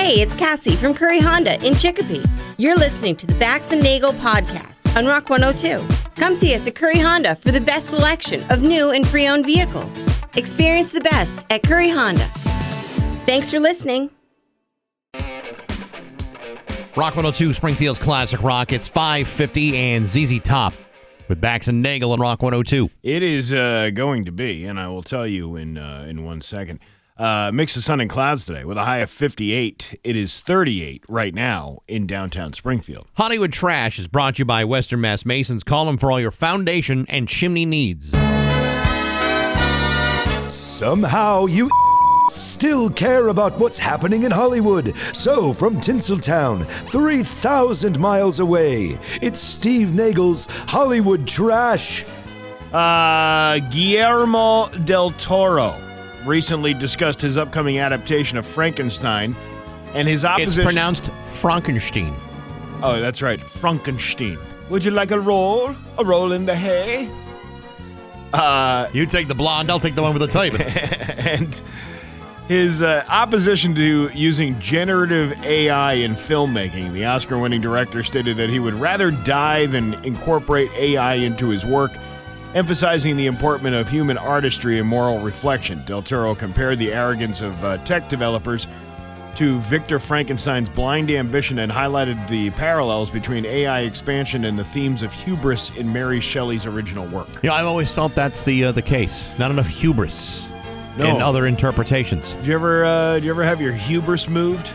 Hey, it's Cassie from Curry Honda in Chicopee. You're listening to the Bax and Nagle podcast on Rock 102. Come see us at Curry Honda for the best selection of new and pre-owned vehicles. Experience the best at Curry Honda. Thanks for listening. Rock 102, Springfield's Classic Rock. It's 5:50 and ZZ Top with Bax and Nagle on Rock 102. It is going to be, and I will tell you in 1 second. Mix of sun and clouds today with a high of 58. It is 38 right now in downtown Springfield. Hollywood Trash is brought to you by Western Mass Masons. Call them for all your foundation and chimney needs. Somehow you still care about what's happening in Hollywood. So from Tinseltown, 3,000 miles away, it's Steve Nagle's Hollywood Trash. Guillermo del Toro recently discussed his upcoming adaptation of Frankenstein and his opposition. It's pronounced Frankenstein. Oh, that's right, Frankenstein. Would you like a roll? A roll in the hay? You take the blonde, I'll take the one with the type. And his opposition to using generative AI in filmmaking. The Oscar-winning director stated that he would rather die than incorporate AI into his work, emphasizing the importance of human artistry and moral reflection. Del Toro compared the arrogance of tech developers to Victor Frankenstein's blind ambition and highlighted the parallels between AI expansion and the themes of hubris in Mary Shelley's original work. You know, I've always felt that's the case. Not enough hubris in other interpretations. Do you ever have your hubris moved?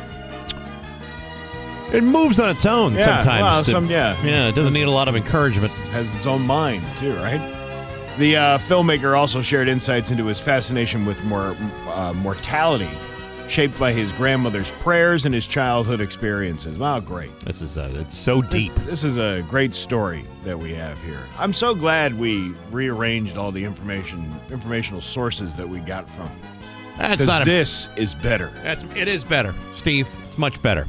It moves on its own sometimes. Well, Yeah, it doesn't need a lot of encouragement. Has its own mind, too, right? The filmmaker also shared insights into his fascination with mortality, shaped by his grandmother's prayers and his childhood experiences. Wow, great. This is it's so deep. This is a great story that we have here. I'm so glad we rearranged all the informational sources that we got from. This is better. It is better, Steve. It's much better.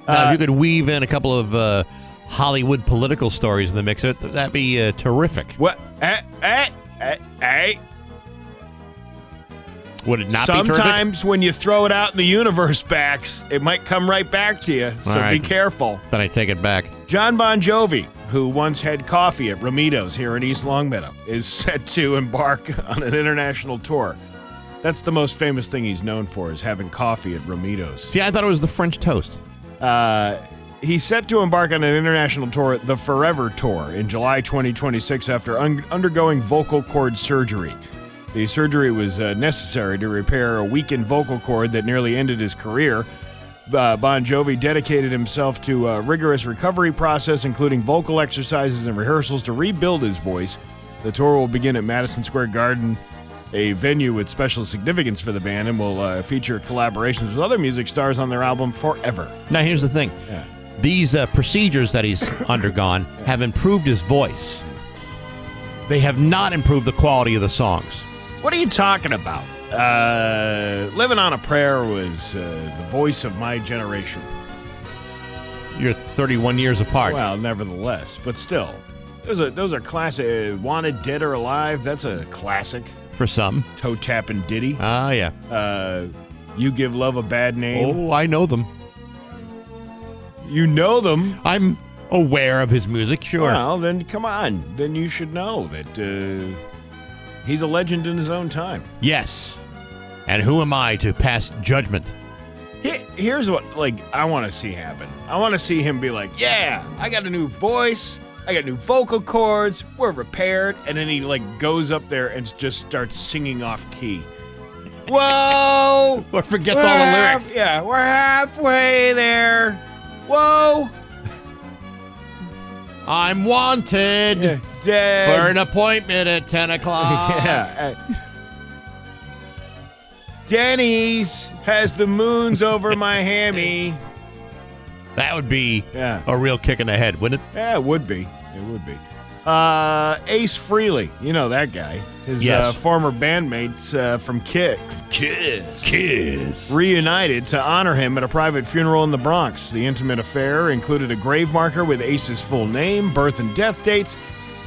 Now, if you could weave in a couple of Hollywood political stories in the mix, that'd be terrific. What? Would it not be terrific? Sometimes when you throw it out in the universe, Bax, it might come right back to you, so be careful. Then I take it back. John Bon Jovi, who once had coffee at Ramito's here in East Longmeadow, is set to embark on an international tour. That's the most famous thing he's known for, is having coffee at Ramito's. See, I thought it was the French toast. He's set to embark on an international tour, the Forever Tour, in July 2026 after undergoing vocal cord surgery. The surgery was necessary to repair a weakened vocal cord that nearly ended his career. Bon Jovi dedicated himself to a rigorous recovery process, including vocal exercises and rehearsals to rebuild his voice. The tour will begin at Madison Square Garden, a venue with special significance for the band, and will feature collaborations with other music stars on their album Forever. Now, here's the thing. Yeah. These procedures that he's undergone have improved his voice. They have not improved the quality of the songs. What are you talking about? Living on a Prayer was the voice of my generation. You're 31 years apart. Well, nevertheless, but still. Those are classic. Wanted, Dead or Alive, that's a classic. For some. Toe tapping ditty. Ah, yeah. You Give Love a Bad Name. Oh, I know them. You know them? I'm aware of his music, sure. Well, then come on. Then you should know that he's a legend in his own time. Yes. And who am I to pass judgment? Here's what I want to see happen. I want to see him be like, yeah, I got a new voice. I got new vocal cords. We're repaired. And then he goes up there and just starts singing off key. Whoa! Or forgets all the lyrics. Yeah, we're halfway there. Whoa! I'm wanted for an appointment at 10 o'clock. Yeah. Denny's has the moons over my hammy. That would be a real kick in the head, wouldn't it? Yeah, it would be. It would be. Ace Frehley, you know that guy. His former bandmates from Kiss reunited to honor him at a private funeral in the Bronx. The intimate affair included a grave marker with Ace's full name, birth and death dates,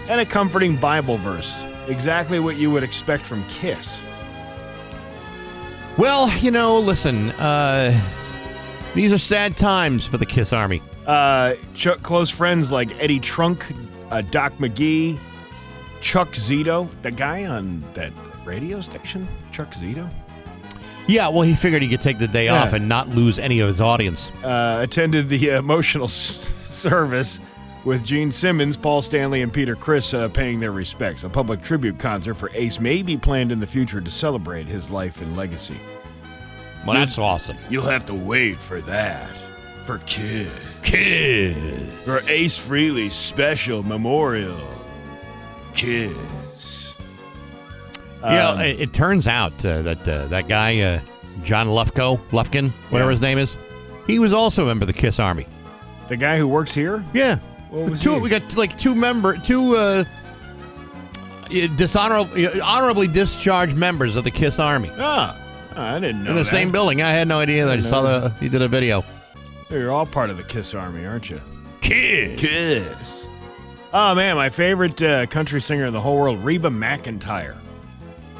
and a comforting Bible verse. Exactly what you would expect from Kiss. Well, listen, These are sad times for the Kiss Army. Close friends like Eddie Trunk, Doc McGee, Chuck Zito, the guy on that radio station, Chuck Zito. Yeah, well, he figured he could take the day off and not lose any of his audience. Attended the emotional service with Gene Simmons, Paul Stanley, and Peter Criss paying their respects. A public tribute concert for Ace may be planned in the future to celebrate his life and legacy. Well, that's awesome. You'll have to wait for that. For Kiss. Kiss. For Ace Frehley's special memorial. Kiss. It turns out that guy, John Lufkin, whatever his name is, he was also a member of the Kiss Army. The guy who works here? Yeah. What was he? We got like two honorably discharged members of the Kiss Army. I didn't know in the that. same building. I had no idea. I saw he did a video. You're all part of the Kiss Army, aren't you? Kiss. Oh, man, my favorite country singer in the whole world, Reba McEntire.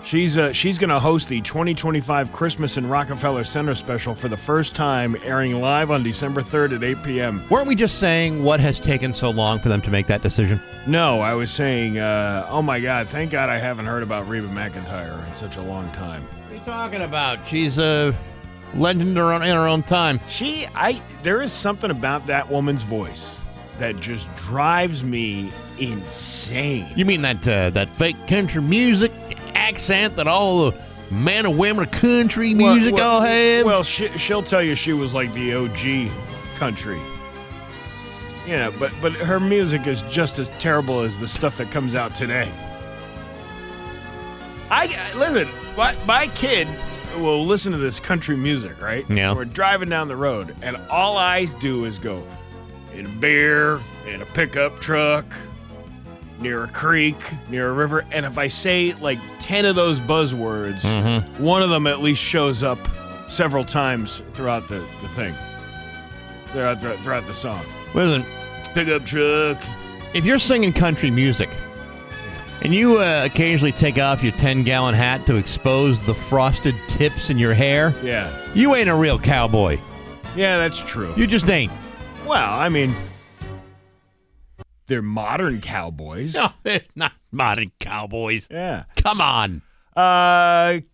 She's going to host the 2025 Christmas in Rockefeller Center special for the first time, airing live on December 3rd at 8 p.m. Weren't we just saying what has taken so long for them to make that decision? No, I was saying, oh, my God, thank God I haven't heard about Reba McEntire in such a long time. What are you talking about? She's a legend in her own time. There is something about that woman's voice that just drives me insane. You mean that fake country music accent that all the men and women of country music all have? Well, she'll tell you she was like the OG country. Yeah, but her music is just as terrible as the stuff that comes out today. Listen, my kid will listen to this country music, right? Yeah. We're driving down the road, and all I do is go in a beer, in a pickup truck, near a creek, near a river, and if I say like 10 of those buzzwords, one of them at least shows up several times throughout the thing, throughout the song. Listen, Pickup truck. if you're singing country music and you occasionally take off your 10-gallon hat to expose the frosted tips in your hair, Yeah. you ain't a real cowboy. Yeah, that's true. You just ain't. Well, I mean, they're modern cowboys. No, they're not modern cowboys. Yeah. Come on.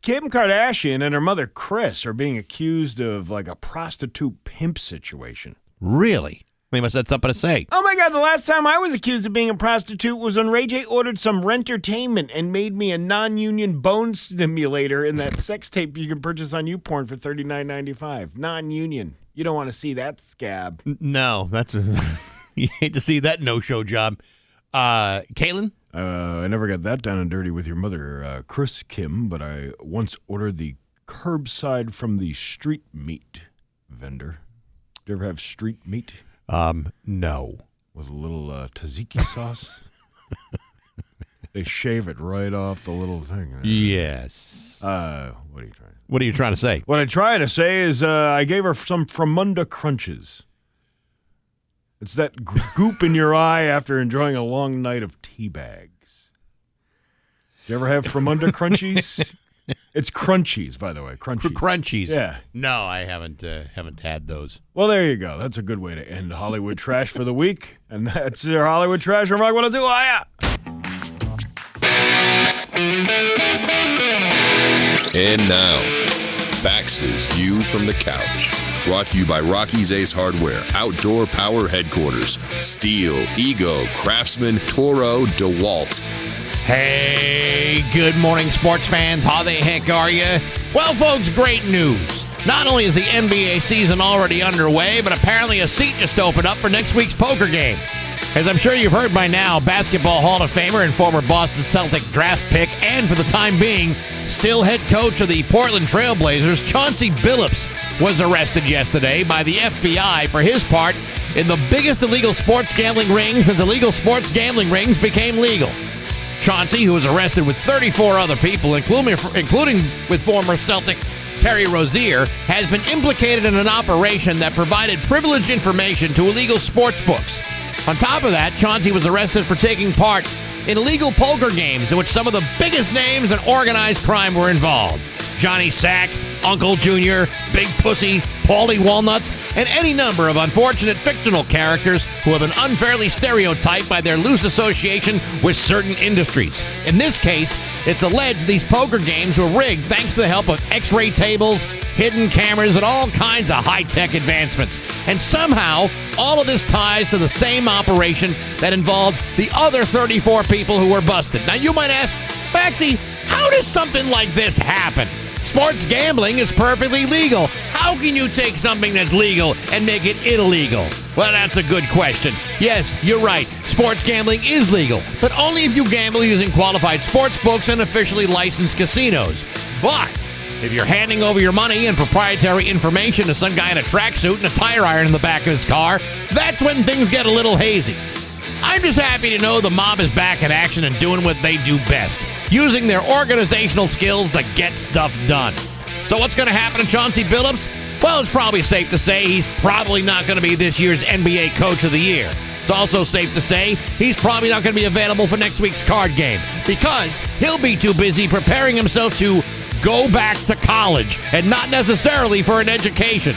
Kim Kardashian and her mother, Kris, are being accused of like a prostitute pimp situation. Really? They must have something to say. Oh my God, the last time I was accused of being a prostitute was when Ray J ordered some Rentertainment and made me a non-union bone stimulator in that sex tape you can purchase on YouPorn for $39.95. Non-union. You don't want to see that scab. No, that's you hate to see that no-show job. Caitlin? I never got that down and dirty with your mother, Kris Kim, but I once ordered the curbside from the street meat vendor. Do you ever have street meat? No. With a little tzatziki sauce? They shave it right off the little thing. Yes. What are you trying? What are you trying to say? What I'm trying to say is I gave her some Fromunda Crunches. It's that goop in your eye after enjoying a long night of tea bags. You ever have Fromunda Crunchies? It's Crunchies, by the way. Crunchies. Yeah. No, I haven't had those. Well, there you go. That's a good way to end Hollywood Trash for the week. And that's your Hollywood Trash from Rock 102. And now, Bax's View from the Couch. Brought to you by Rocky's Ace Hardware, Outdoor Power Headquarters, Steel, Ego, Craftsman, Toro, DeWalt. Hey, good morning, sports fans. How the heck are you? Well, folks, great news. Not only is the NBA season already underway, but apparently a seat just opened up for next week's poker game. As I'm sure you've heard by now, Basketball Hall of Famer and former Boston Celtic draft pick, and for the time being, still head coach of the Portland Trail Blazers, Chauncey Billups, was arrested yesterday by the FBI for his part in the biggest illegal sports gambling ring since illegal sports gambling rings became legal. Chauncey, who was arrested with 34 other people, including with former Celtic Terry Rozier, has been implicated in an operation that provided privileged information to illegal sports books. On top of that, Chauncey was arrested for taking part in illegal poker games in which some of the biggest names in organized crime were involved. Johnny Sack, Uncle Junior, Big Pussy, Paulie Walnuts, and any number of unfortunate fictional characters who have been unfairly stereotyped by their loose association with certain industries. In this case, it's alleged these poker games were rigged thanks to the help of X-ray tables, hidden cameras, and all kinds of high-tech advancements. And somehow, all of this ties to the same operation that involved the other 34 people who were busted. Now, you might ask, Baxie, how does something like this happen? Sports gambling is perfectly legal. How can you take something that's legal and make it illegal? Well, that's a good question. Yes, you're right. Sports gambling is legal, but only if you gamble using qualified sports books and officially licensed casinos. But if you're handing over your money and proprietary information to some guy in a tracksuit and a tire iron in the back of his car, that's when things get a little hazy. I'm just happy to know the mob is back in action and doing what they do best, using their organizational skills to get stuff done. So what's going to happen to Chauncey Billups? Well, it's probably safe to say he's probably not going to be this year's NBA Coach of the Year. It's also safe to say he's probably not going to be available for next week's card game because he'll be too busy preparing himself to go back to college and not necessarily for an education.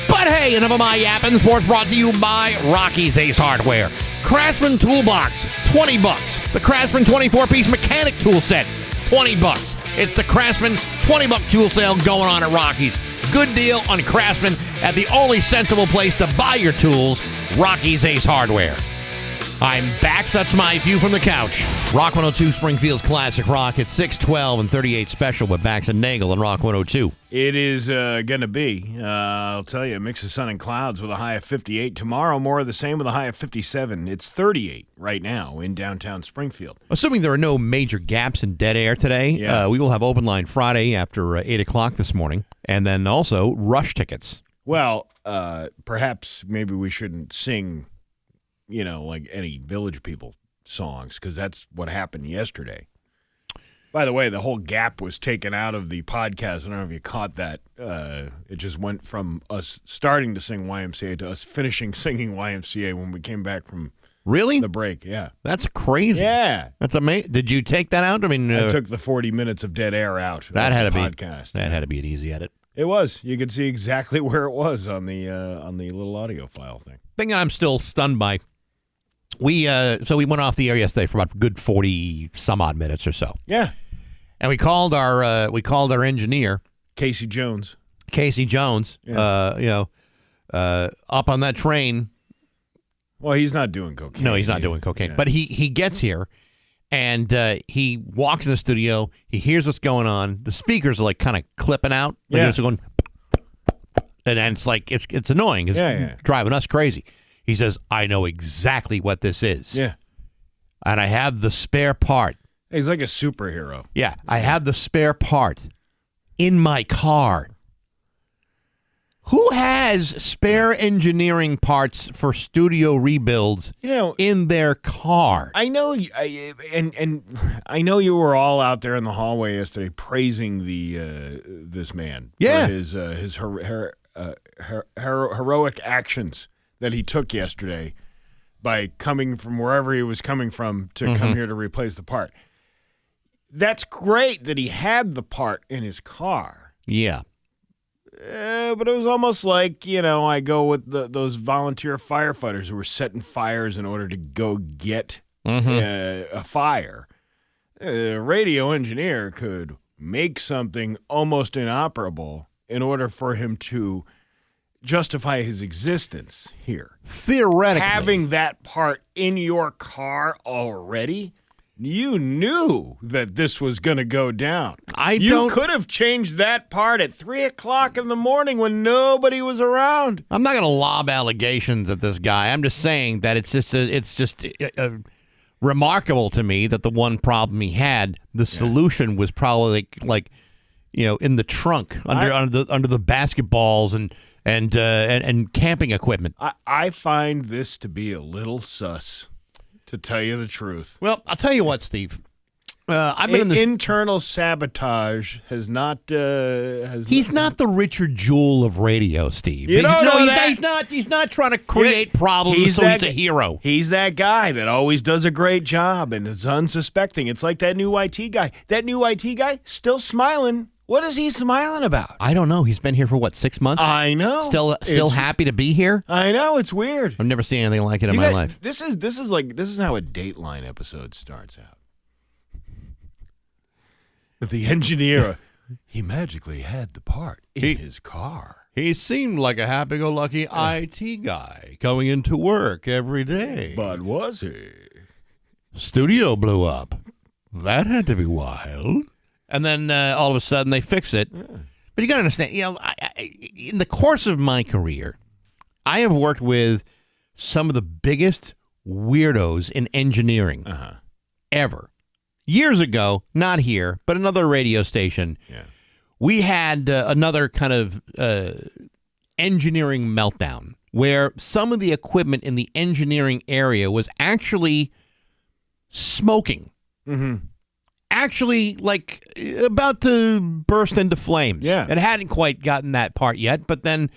But hey, enough of my yapping. Sports brought to you by Rocky's Ace Hardware. Craftsman Toolbox, $20. The Craftsman 24-piece mechanic tool set, $20. It's the Craftsman $20 tool sale going on at Rocky's. Good deal on Craftsman at the only sensible place to buy your tools, Rocky's Ace Hardware. I'm Bax. That's my view from the couch. Rock 102, Springfield's Classic Rock at 6:12 and 38 special with Bax and Nagle and Rock 102. It is going to be, I'll tell you, a mix of sun and clouds with a high of 58. Tomorrow, more of the same with a high of 57. It's 38 right now in downtown Springfield. Assuming there are no major gaps in dead air today, we will have open line Friday after 8 o'clock this morning, and then also Rush tickets. Well, perhaps maybe we shouldn't sing, like any Village People songs, because that's what happened yesterday. By the way, the whole gap was taken out of the podcast. I don't know if you caught that. It just went from us starting to sing YMCA to us finishing singing YMCA when we came back from the break. Yeah. That's crazy. Yeah. That's amazing. Did you take that out? I mean, I took the 40 minutes of dead air out. That had to be podcast. That had to be an easy edit. It was. You could see exactly where it was on the little audio file thing. Thing I'm still stunned by. We went off the air yesterday for about a good 40 some odd minutes or so. Yeah. And we called our engineer, Casey Jones. Yeah. Up on that train. Well, he's not doing cocaine. No, he's not doing cocaine. Yeah. But he gets here and he walks in the studio, he hears what's going on. The speakers are like kind of clipping out. Like it's going and it's like it's annoying. It's driving us crazy. He says, I know exactly what this is. Yeah. And I have the spare part. He's like a superhero. Yeah, I have the spare part in my car. Who has spare engineering parts for studio rebuilds in their car? I know, and I know you were all out there in the hallway yesterday praising this man for his heroic actions that he took yesterday by coming from wherever he was coming from to come here to replace the part. That's great that he had the part in his car. Yeah. But it was almost like, I go with those volunteer firefighters who were setting fires in order to go get a fire. A radio engineer could make something almost inoperable in order for him to justify his existence here. Theoretically. Having that part in your car already, you knew that this was going to go down. You could have changed that part at 3 o'clock in the morning when nobody was around. I'm not going to lob allegations at this guy. I'm just saying that it's just remarkable to me that the one problem he had, the solution was probably like in the trunk under the basketballs and camping equipment. I find this to be a little sus, to tell you the truth. Well, I'll tell you what, Steve. I've been in this internal sabotage has not. He's not the Richard Jewell of radio, Steve. He's not trying to create problems. He's a hero. He's that guy that always does a great job and is unsuspecting. It's like that new IT guy. That new IT guy still smiling What is he smiling about? I don't know. He's been here for, 6 months? I know. Still happy to be here? I know. It's weird. I've never seen anything like it in my life. This is how a Dateline episode starts out. With the engineer, he magically had the part in his car. He seemed like a happy-go-lucky IT guy going into work every day. But was he? Studio blew up. That had to be wild. And then all of a sudden they fix it. Yeah. But you got to understand, in the course of my career, I have worked with some of the biggest weirdos in engineering ever. Years ago, not here, but another radio station, we had another kind of engineering meltdown where some of the equipment in the engineering area was actually smoking. Mm-hmm. Actually, about to burst into flames. Yeah. It hadn't quite gotten that part yet, but then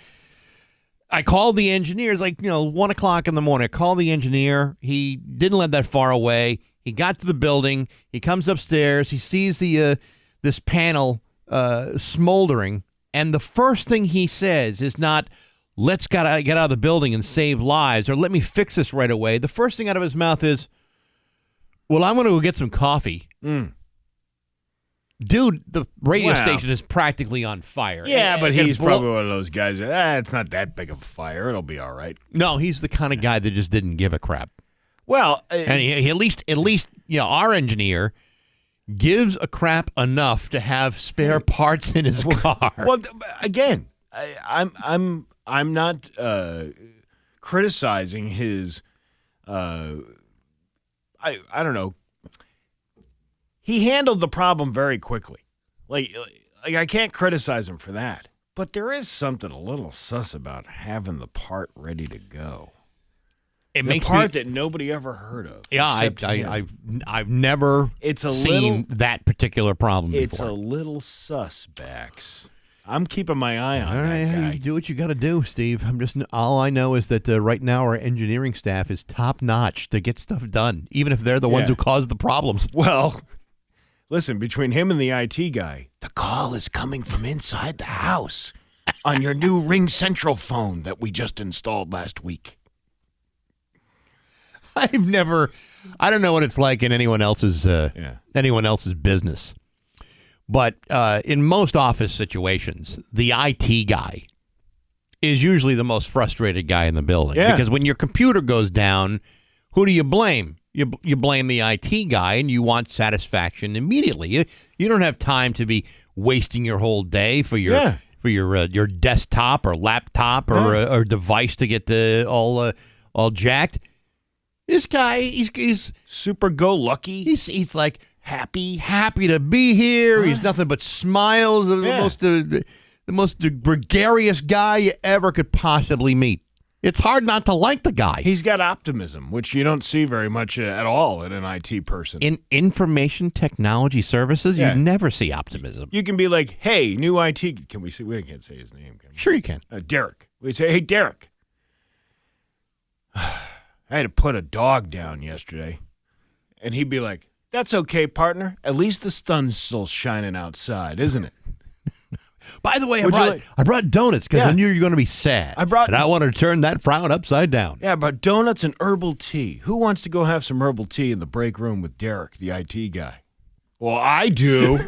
I called the engineers, 1 o'clock in the morning. I called the engineer. He didn't live that far away. He got to the building. He comes upstairs. He sees this panel smoldering, and the first thing he says is not, let's get out of the building and save lives, or let me fix this right away. The first thing out of his mouth is, well, I'm going to go get some coffee. Mm. Dude, the radio station is practically on fire. Yeah, but he's probably one of those guys it's not that big of a fire. It'll be all right. No, he's the kind of guy that just didn't give a crap. Well, and he at least, our engineer gives a crap enough to have spare parts in his car. Well, again, I'm not criticizing his. I don't know. He handled the problem very quickly. Like I can't criticize him for that. But there is something a little sus about having the part ready to go. It the makes part that nobody ever heard of. Yeah, I've never seen that particular problem before. It's a little sus, Bax. I'm keeping my eye on that guy. You do what you got to do, Steve. All I know is that right now our engineering staff is top notch to get stuff done, even if they're the ones who caused the problems. Well, listen, between him and the IT guy, the call is coming from inside the house on your new Ring Central phone that we just installed last week. I don't know what it's like in anyone else's business. But in most office situations, the IT guy is usually the most frustrated guy in the building. Yeah. Because when your computer goes down, who do you blame? You blame the IT guy, and you want satisfaction immediately. You don't have time to be wasting your whole day for your desktop or laptop or device to get all jacked. This guy, he's super go-lucky. He's like happy to be here. He's nothing but smiles. The most gregarious guy you ever could possibly meet. It's hard not to like the guy. He's got optimism, which you don't see very much at all in an IT person. In information technology services, you never see optimism. You can be like, hey, new IT. Can we see? We can't say his name, can we? Sure you can. Derek. We say, hey, Derek. I had to put a dog down yesterday. And he'd be like, that's okay, partner. At least the sun's still shining outside, isn't it? By the way, I brought donuts because I knew you were going to be sad. And I wanted to turn that frown upside down. Yeah, I brought donuts and herbal tea. Who wants to go have some herbal tea in the break room with Derek, the IT guy? Well, I do.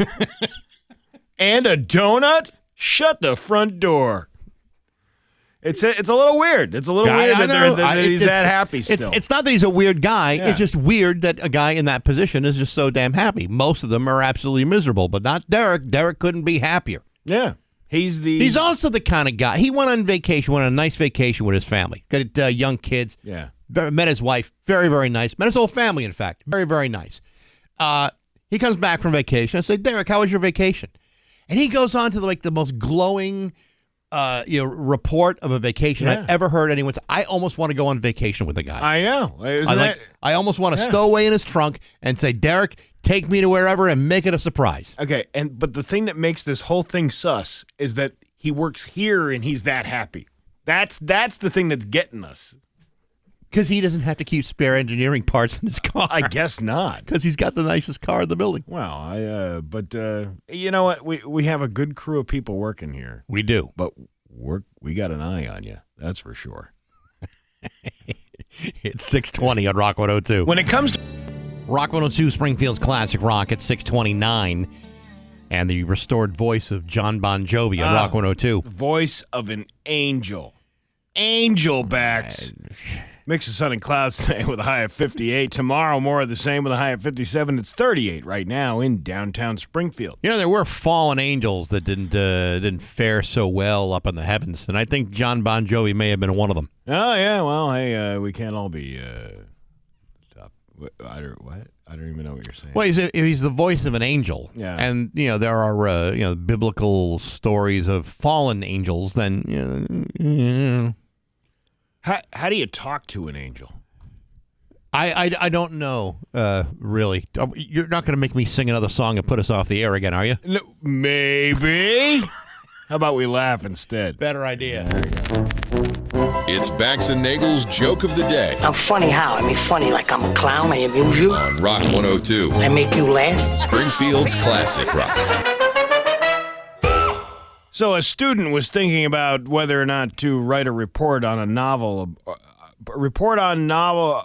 And a donut? Shut the front door. It's a little weird. It's a little weird that he's that happy still. It's not that he's a weird guy. Yeah. It's just weird that a guy in that position is just so damn happy. Most of them are absolutely miserable, but not Derek. Derek couldn't be happier. Yeah. He's also the kind of guy. He went on a nice vacation with his family. Got young kids. Yeah. Met his wife. Very, very nice. Met his whole family, in fact. Very, very nice. He comes back from vacation. I say, Derek, how was your vacation? And he goes on to the most glowing report of a vacation I've ever heard anyone say. I almost want to go on vacation with the guy. I know. I almost want to stow away in his trunk and say, Derek, take me to wherever and make it a surprise. Okay, but the thing that makes this whole thing sus is that he works here and he's that happy. That's the thing that's getting us. Because he doesn't have to keep spare engineering parts in his car. I guess not. Because he's got the nicest car in the building. Well, but you know what? We have a good crew of people working here. We do. But we got an eye on you. That's for sure. It's 6:20 on Rock 102. When it comes to Rock 102, Springfield's classic rock at 6:29. And the restored voice of John Bon Jovi on Rock 102. Voice of an angel. Angel Bax. Mix of sun and clouds today with a high of 58. Tomorrow, more of the same with a high of 57. It's 38 right now in downtown Springfield. You know, there were fallen angels that didn't fare so well up in the heavens, and I think John Bon Jovi may have been one of them. Oh, yeah. Well, hey, we can't all be... Stop. I don't even know what you're saying. Well, he's the voice of an angel. Yeah. And, you know, there are, biblical stories of fallen angels. Then, How do you talk to an angel? I don't know, really. You're not going to make me sing another song and put us off the air again, are you? No, maybe. How about we laugh instead? Better idea. There you go. It's Bax and Nagle's Joke of the Day I'm funny how? I mean funny like I'm a clown, I amuse you, on Rock 102, I make you laugh. Springfield's classic rock. So a student was thinking about whether or not to write a report on a novel, report on a novel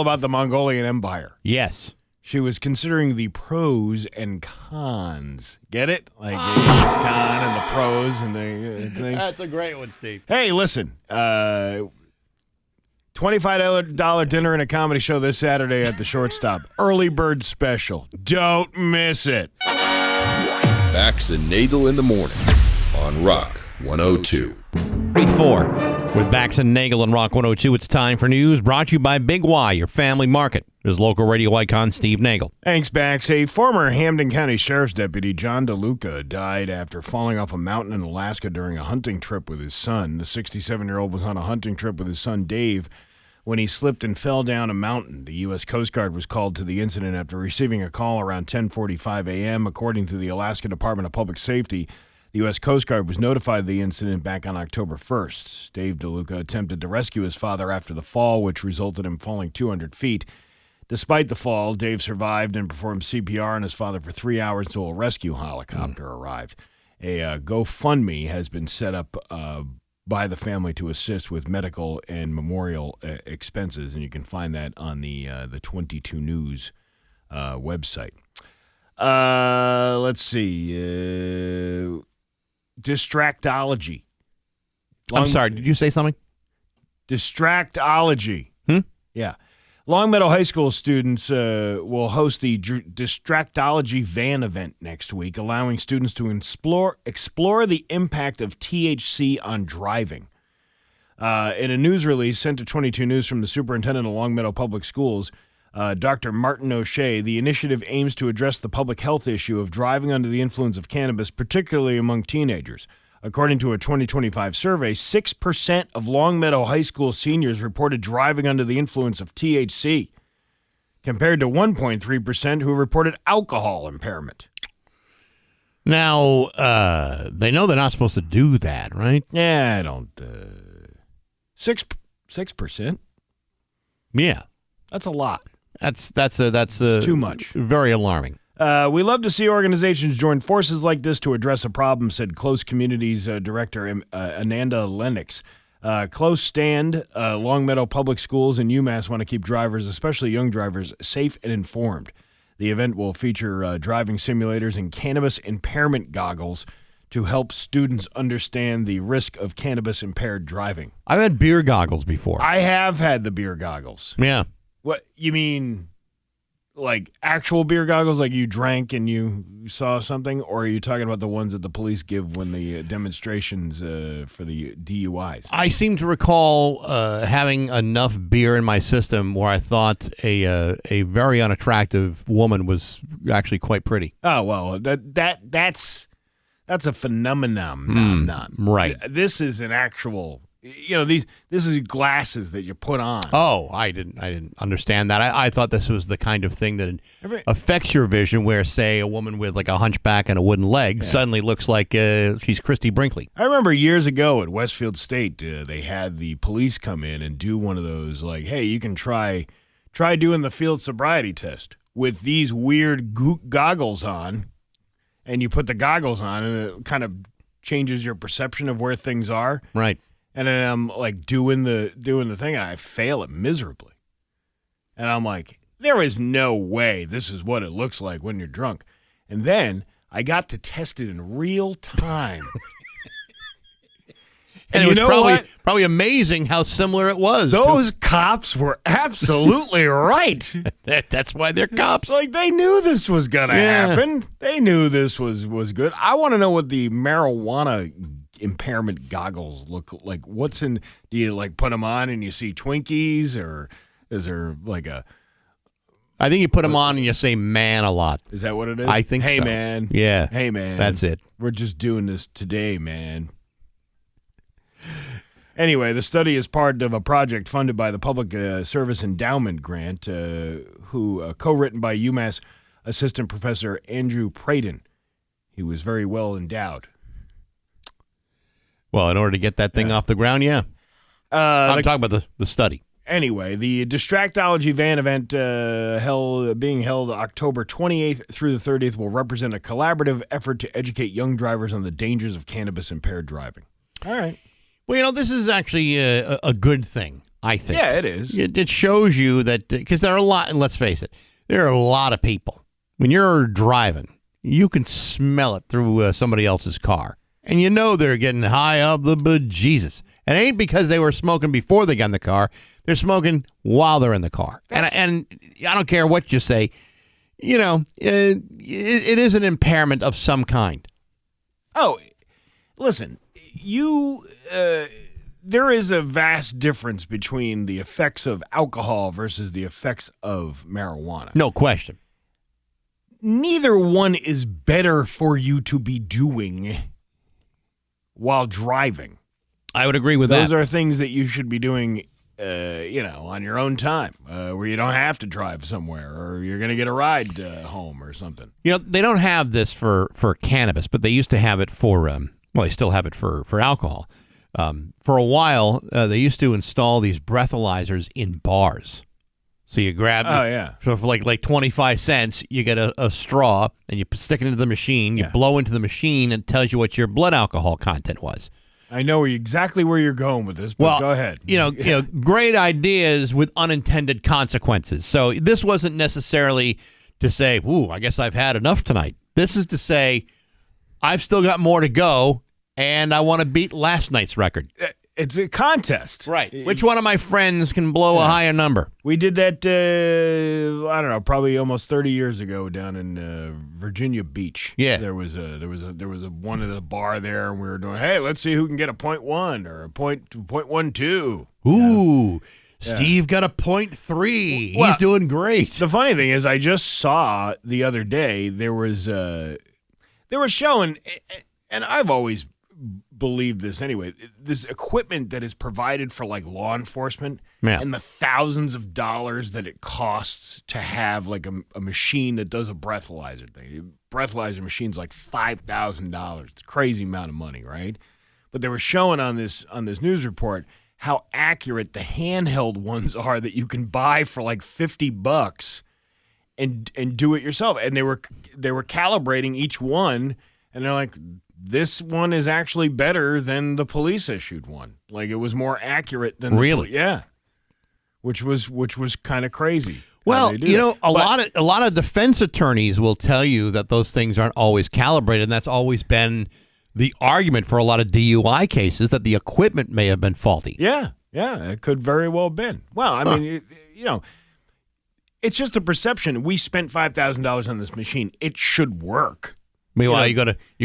about the Mongolian Empire. Yes. She was considering the pros and cons. Get it? Like this con and the pros and the thing. That's a great one, Steve. Hey, listen. $25 dinner and a comedy show this Saturday at the Shortstop. Early bird special. Don't miss it. Bax and Nagle in the morning on Rock 102. 34 with Bax and Nagle on Rock 102. It's time for news brought to you by Big Y, your family market. There's local radio icon Steve Nagle. Thanks, Bax. A former Hampden County Sheriff's Deputy, John DeLuca, died after falling off a mountain in Alaska during a hunting trip with his son. The 67-year-old was on a hunting trip with his son, Dave, when he slipped and fell down a mountain. The U.S. Coast Guard was called to the incident after receiving a call around 10:45 a.m. According to the Alaska Department of Public Safety, the U.S. Coast Guard was notified of the incident back on October 1st. Dave DeLuca attempted to rescue his father after the fall, which resulted in falling 200 feet. Despite the fall, Dave survived and performed CPR on his father for 3 hours until a rescue helicopter arrived. A GoFundMe has been set up by the family to assist with medical and memorial expenses, and you can find that on the 22 News website. Let's see. Distractology. I'm sorry, did you say something? Distractology. Yeah. Longmeadow High School students will host the Distractology Van event next week, allowing students to explore the impact of THC on driving. In a news release sent to 22 News from the superintendent of Longmeadow Public Schools, Dr. Martin O'Shea, the initiative aims to address the public health issue of driving under the influence of cannabis, particularly among teenagers. According to a 2025 survey, 6% of Longmeadow High School seniors reported driving under the influence of THC, compared to 1.3% who reported alcohol impairment. Now, they know they're not supposed to do that, right? Yeah, I don't... 6%? Yeah. That's a lot. That's too much. Very alarming. We love to see organizations join forces like this to address a problem, said Close Communities Director Ananda Lennox. Close Stand, Longmeadow Public Schools, and UMass want to keep drivers, especially young drivers, safe and informed. The event will feature driving simulators and cannabis impairment goggles to help students understand the risk of cannabis-impaired driving. I've had beer goggles before. I have had the beer goggles. Yeah. What, you mean like actual beer goggles, like you drank and you saw something? Or are you talking about the ones that the police give when the demonstrations for the DUIs? I seem to recall having enough beer in my system where I thought a very unattractive woman was actually quite pretty. Oh, well, that's a phenomenon. Right. This is an actual This is glasses that you put on. Oh, I didn't understand that. I thought this was the kind of thing that affects your vision, where, say, a woman with like a hunchback and a wooden leg suddenly looks like she's Christy Brinkley. I remember years ago at Westfield State, they had the police come in and do one of those, like, hey, you can try doing the field sobriety test with these weird goggles on, and you put the goggles on, and it kind of changes your perception of where things are. Right. And then I'm like doing the thing, and I fail it miserably. And I'm like, there is no way this is what it looks like when you're drunk. And then I got to test it in real time. And it was probably amazing how similar it was. Those cops were absolutely right. That's why they're cops. Like, they knew this was going to happen. They knew this was good. I want to know what the marijuana impairment goggles look like. What's in? Do you like put them on and you see Twinkies, or is there like a? I think you put them on and you say "man" a lot. Is that what it is? I think. Hey, so. man. Yeah. Hey, man. That's it. We're just doing this today, man. Anyway, the study is part of a project funded by the Public Service Endowment Grant, co-written by UMass Assistant Professor Andrew Pradin. He was very well endowed. Well, in order to get that thing off the ground, yeah. I'm talking about the study. Anyway, the Distractology Van event being held October 28th through the 30th will represent a collaborative effort to educate young drivers on the dangers of cannabis-impaired driving. All right. Well, this is actually a good thing, I think. Yeah, it is. It shows you that, because there are a lot, and let's face it, there are a lot of people. When you're driving, you can smell it through somebody else's car. And you know they're getting high of the bejesus. And it ain't because they were smoking before they got in the car. They're smoking while they're in the car. And I don't care what you say. It is an impairment of some kind. Oh, listen, there is a vast difference between the effects of alcohol versus the effects of marijuana. No question. Neither one is better for you to be doing while driving. I would agree with that. Those are things that you should be doing, on your own time, where you don't have to drive somewhere, or you're going to get a ride home or something. They don't have this for cannabis, but they used to have it for, they still have it for alcohol. For a while, they used to install these breathalyzers in bars. So you grab So for like 25 cents, you get a straw, and you stick it into the machine. You blow into the machine, and it tells you what your blood alcohol content was. I know exactly where you're going with this, but go ahead. Great ideas with unintended consequences. So this wasn't necessarily to say, ooh, I guess I've had enough tonight. This is to say, I've still got more to go, and I want to beat last night's record. It's a contest. Right. Which one of my friends can blow a higher number? We did that, I don't know, probably almost 30 years ago down in Virginia Beach. Yeah. There was a one at the bar there, and we were doing, hey, let's see who can get a 0.1 or a 0.12. Ooh. Steve got a 0.3. He's doing great. The funny thing is, I just saw the other day, they were showing, and I've always believe this anyway, this equipment that is provided for like law enforcement and the thousands of dollars that it costs to have like a machine that does a breathalyzer thing. Breathalyzer machine's like $5,000. It's a crazy amount of money, right? But they were showing on this news report how accurate the handheld ones are that you can buy for like $50 and do it yourself. And they were calibrating each one, and they're like, this one is actually better than the police issued one. Like, it was more accurate than really, which was kind of crazy. Well, a lot of defense attorneys will tell you that those things aren't always calibrated, and that's always been the argument for a lot of DUI cases, that the equipment may have been faulty. Yeah, it could very well have been. Well, I mean, it's just a perception. We spent $5,000 on this machine. It should work. Meanwhile, you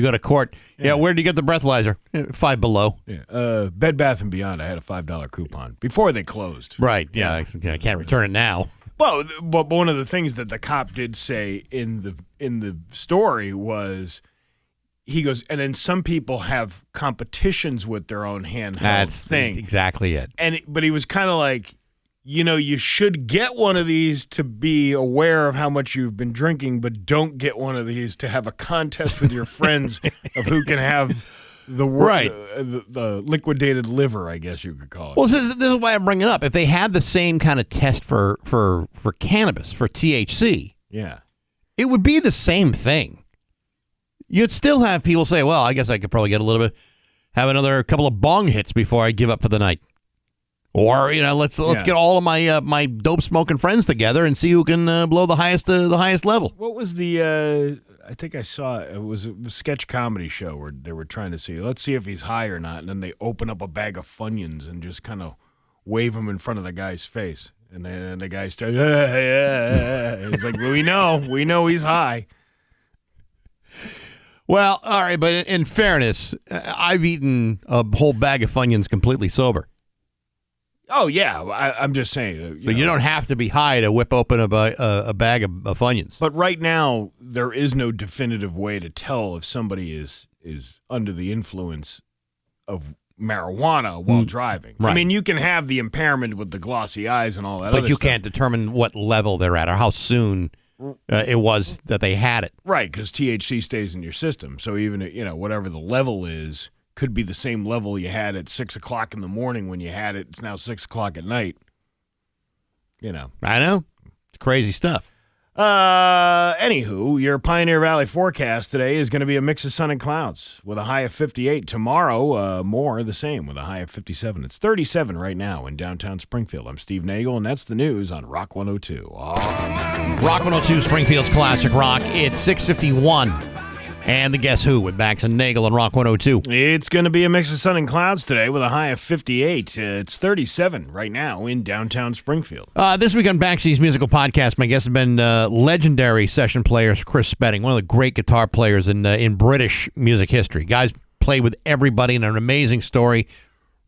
go to court. Yeah, where did you get the breathalyzer? Five Below. Yeah, Bed Bath & Beyond. I had a $5 coupon before they closed. Right. Yeah, I can't return it now. Well, but one of the things that the cop did say in the story was, he goes, and then some people have competitions with their own handheld That's thing. exactly it. But he was kind of like, you should get one of these to be aware of how much you've been drinking, but don't get one of these to have a contest with your friends of who can have the liquidated liver, I guess you could call it. Well, this is why I'm bringing it up. If they had the same kind of test for cannabis, for THC, yeah, it would be the same thing. You'd still have people say, well, I guess I could probably get a little bit, have another couple of bong hits before I give up for the night. Or, let's get all of my my dope smoking friends together and see who can blow the highest level. What was the I think I saw it was a sketch comedy show where they were trying to see, let's see if he's high or not, and then they open up a bag of Funyuns and just kind of wave them in front of the guy's face. And then the guy starts, He's like, well, we know he's high. Well, all right, but in fairness, I've eaten a whole bag of Funyuns completely sober. Oh, yeah, I'm just saying. You don't have to be high to whip open a bag of Funyuns. But right now, there is no definitive way to tell if somebody is under the influence of marijuana while driving. Right. I mean, you can have the impairment with the glossy eyes and all that, but you stuff. can't determine what level they're at or how soon it was that they had it. Right, because THC stays in your system. So even, whatever the level is, could be the same level you had at 6 o'clock in the morning when you had it. It's now 6 o'clock at night. I know. It's crazy stuff. Anywho, your Pioneer Valley forecast today is going to be a mix of sun and clouds with a high of 58. Tomorrow, more the same with a high of 57. It's 37 right now in downtown Springfield. I'm Steve Nagle, and that's the news on Rock 102. Rock 102, Springfield's Classic Rock. It's 6:51. And the Guess Who with Bax and Nagle on Rock 102. It's going to be a mix of sun and clouds today with a high of 58. It's 37 right now in downtown Springfield. This week on Baxi's Musical Podcast, my guests have been legendary session players Chris Spedding, one of the great guitar players in British music history. Guys played with everybody and an amazing story.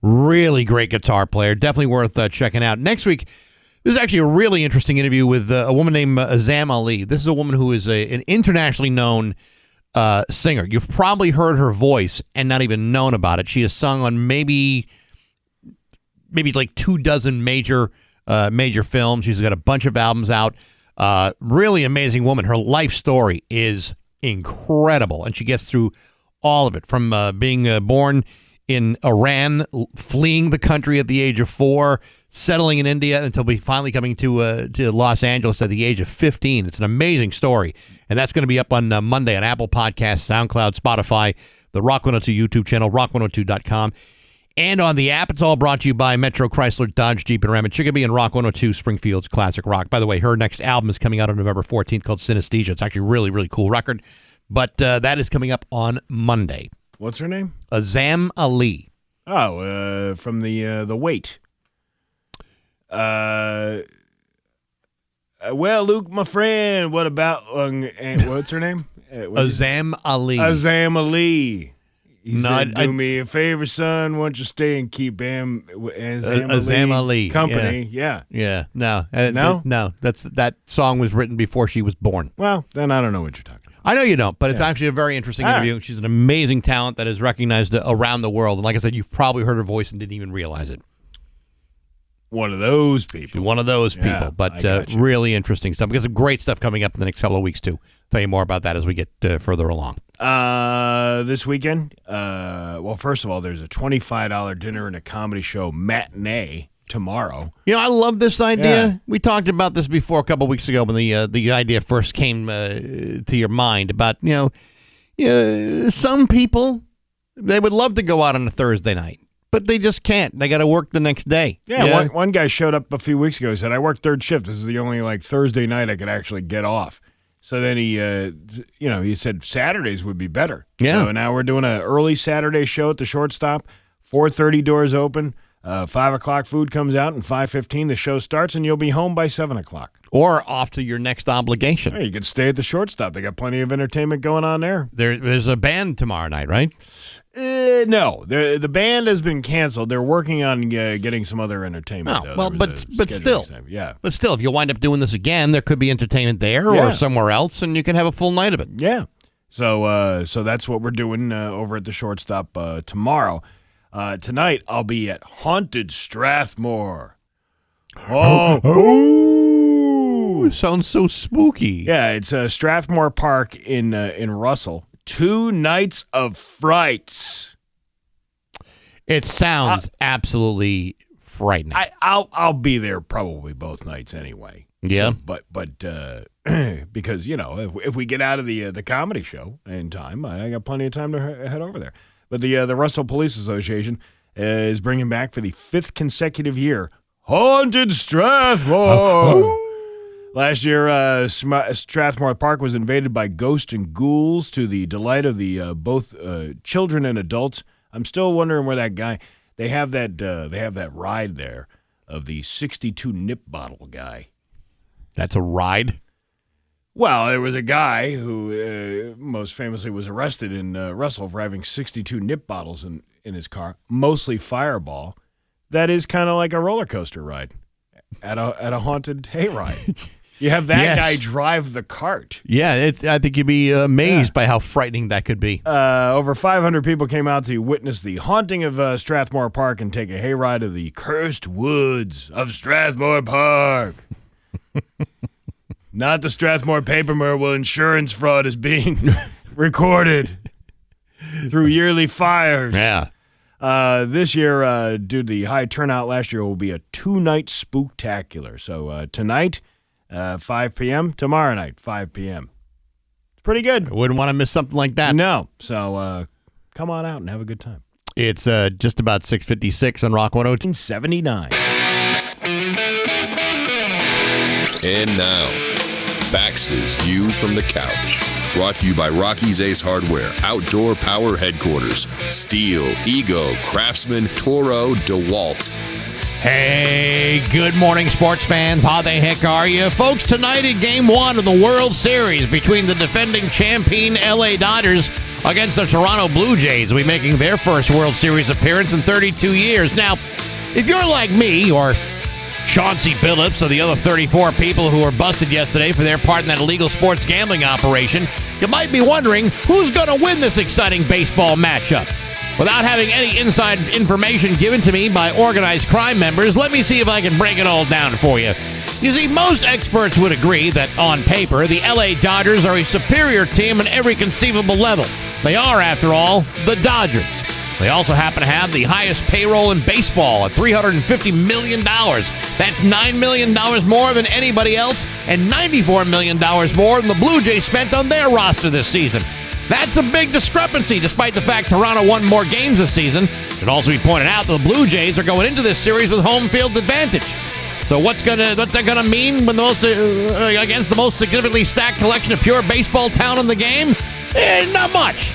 Really great guitar player. Definitely worth checking out. Next week, this is actually a really interesting interview with a woman named Azam Ali. This is a woman who is an internationally known singer. You've probably heard her voice and not even known about it. She has sung on maybe like 24 major films. She's got a bunch of albums out. Really amazing woman. Her life story is incredible, and she gets through all of it, from being born in Iran, fleeing the country at the age of 4, settling in India until finally coming to Los Angeles at the age of 15. It's an amazing story. And that's going to be up on Monday on Apple Podcasts, SoundCloud, Spotify, the Rock 102 YouTube channel, rock102.com. And on the app, it's all brought to you by Metro Chrysler, Dodge, Jeep, and Ram and Chicopee, and Rock 102, Springfield's Classic Rock. By the way, her next album is coming out on November 14th called Synesthesia. It's actually a really, really cool record. But that is coming up on Monday. What's her name? Azam Ali. Oh, from the Wait. Well, Luke, my friend, what about what's her name? Azam Ali. Azam Ali. He said, do me a favor, son. Why don't you stay and keep Azam Ali company? Yeah. No. No? No. That song was written before she was born. Well, then I don't know what you're talking about. I know you don't, but it's actually a very interesting interview. Right. She's an amazing talent that is recognized around the world. And like I said, you've probably heard her voice and didn't even realize it. One of those people. But really interesting stuff. We've got some great stuff coming up in the next couple of weeks, too. Tell you more about that as we get further along. This weekend, well, first of all, there's a $25 dinner and a comedy show matinee tomorrow. I love this idea. Yeah. We talked about this before a couple of weeks ago when the idea first came to your mind about, some people, they would love to go out on a Thursday night. But they just can't. They got to work the next day. Yeah. One guy showed up a few weeks ago. He said, I work third shift. This is the only Thursday night I could actually get off. So then he said Saturdays would be better. Yeah. So now we're doing an early Saturday show at the Shortstop. 4:30 doors open. 5 o'clock food comes out, and 5:15 the show starts, and you'll be home by 7 o'clock. Or off to your next obligation. Yeah, you could stay at the Shortstop. They got plenty of entertainment going on there. There's a band tomorrow night, right? No, the band has been canceled. They're working on getting some other entertainment. Oh, well, but still, yeah. But still, if you wind up doing this again, there could be entertainment there or somewhere else, and you can have a full night of it. Yeah, So that's what we're doing over at the shortstop tomorrow. Tonight, I'll be at Haunted Strathmore. Oh, sounds so spooky. Yeah, it's Strathmore Park in Russell. 2 nights of frights. It sounds absolutely frightening. I'll be there probably both nights anyway. Yeah, so, but because if we get out of the comedy show in time, I got plenty of time to head over there. But the Russell Police Association is bringing back for the 5th consecutive year Haunted Strathmore. Last year, Strathmore Park was invaded by ghosts and ghouls to the delight of the both children and adults. I'm still wondering where that guy. They have that ride there of the 62 nip bottle guy. That's a ride? Well, there was a guy who most famously was arrested in Russell for having 62 nip bottles in his car, mostly Fireball. That is kind of like a roller coaster ride at a haunted hayride. You have that guy drive the cart. Yeah, I think you'd be amazed by how frightening that could be. Over 500 people came out to witness the haunting of Strathmore Park and take a hayride of the cursed woods of Strathmore Park. Not the Strathmore paper mill where insurance fraud is being recorded through yearly fires. Yeah. This year, due to the high turnout last year, will be a 2-night spooktacular. So tonight, 5 p.m., tomorrow night, 5 p.m. It's pretty good. I wouldn't want to miss something like that. No. So come on out and have a good time. It's just about 6:56 on Rock 102. 79. And now, Bax's View from the Couch. Brought to you by Rocky's Ace Hardware, Outdoor Power Headquarters, Steel, Ego, Craftsman, Toro, DeWalt. Hey, good morning, sports fans. How the heck are you? Folks, tonight in Game 1 of the World Series between the defending champion LA Dodgers against the Toronto Blue Jays, will be making their first World Series appearance in 32 years. Now, if you're like me or Chauncey Billups or the other 34 people who were busted yesterday for their part in that illegal sports gambling operation, you might be wondering who's going to win this exciting baseball matchup. Without having any inside information given to me by organized crime members, let me see if I can break it all down for you. You see, most experts would agree that, on paper, the LA Dodgers are a superior team on every conceivable level. They are, after all, the Dodgers. They also happen to have the highest payroll in baseball at $350 million. That's $9 million more than anybody else and $94 million more than the Blue Jays spent on their roster this season. That's a big discrepancy, despite the fact Toronto won more games this season. It should also be pointed out that the Blue Jays are going into this series with home field advantage. So what's that gonna mean when against the most significantly stacked collection of pure baseball talent in the game? Not much.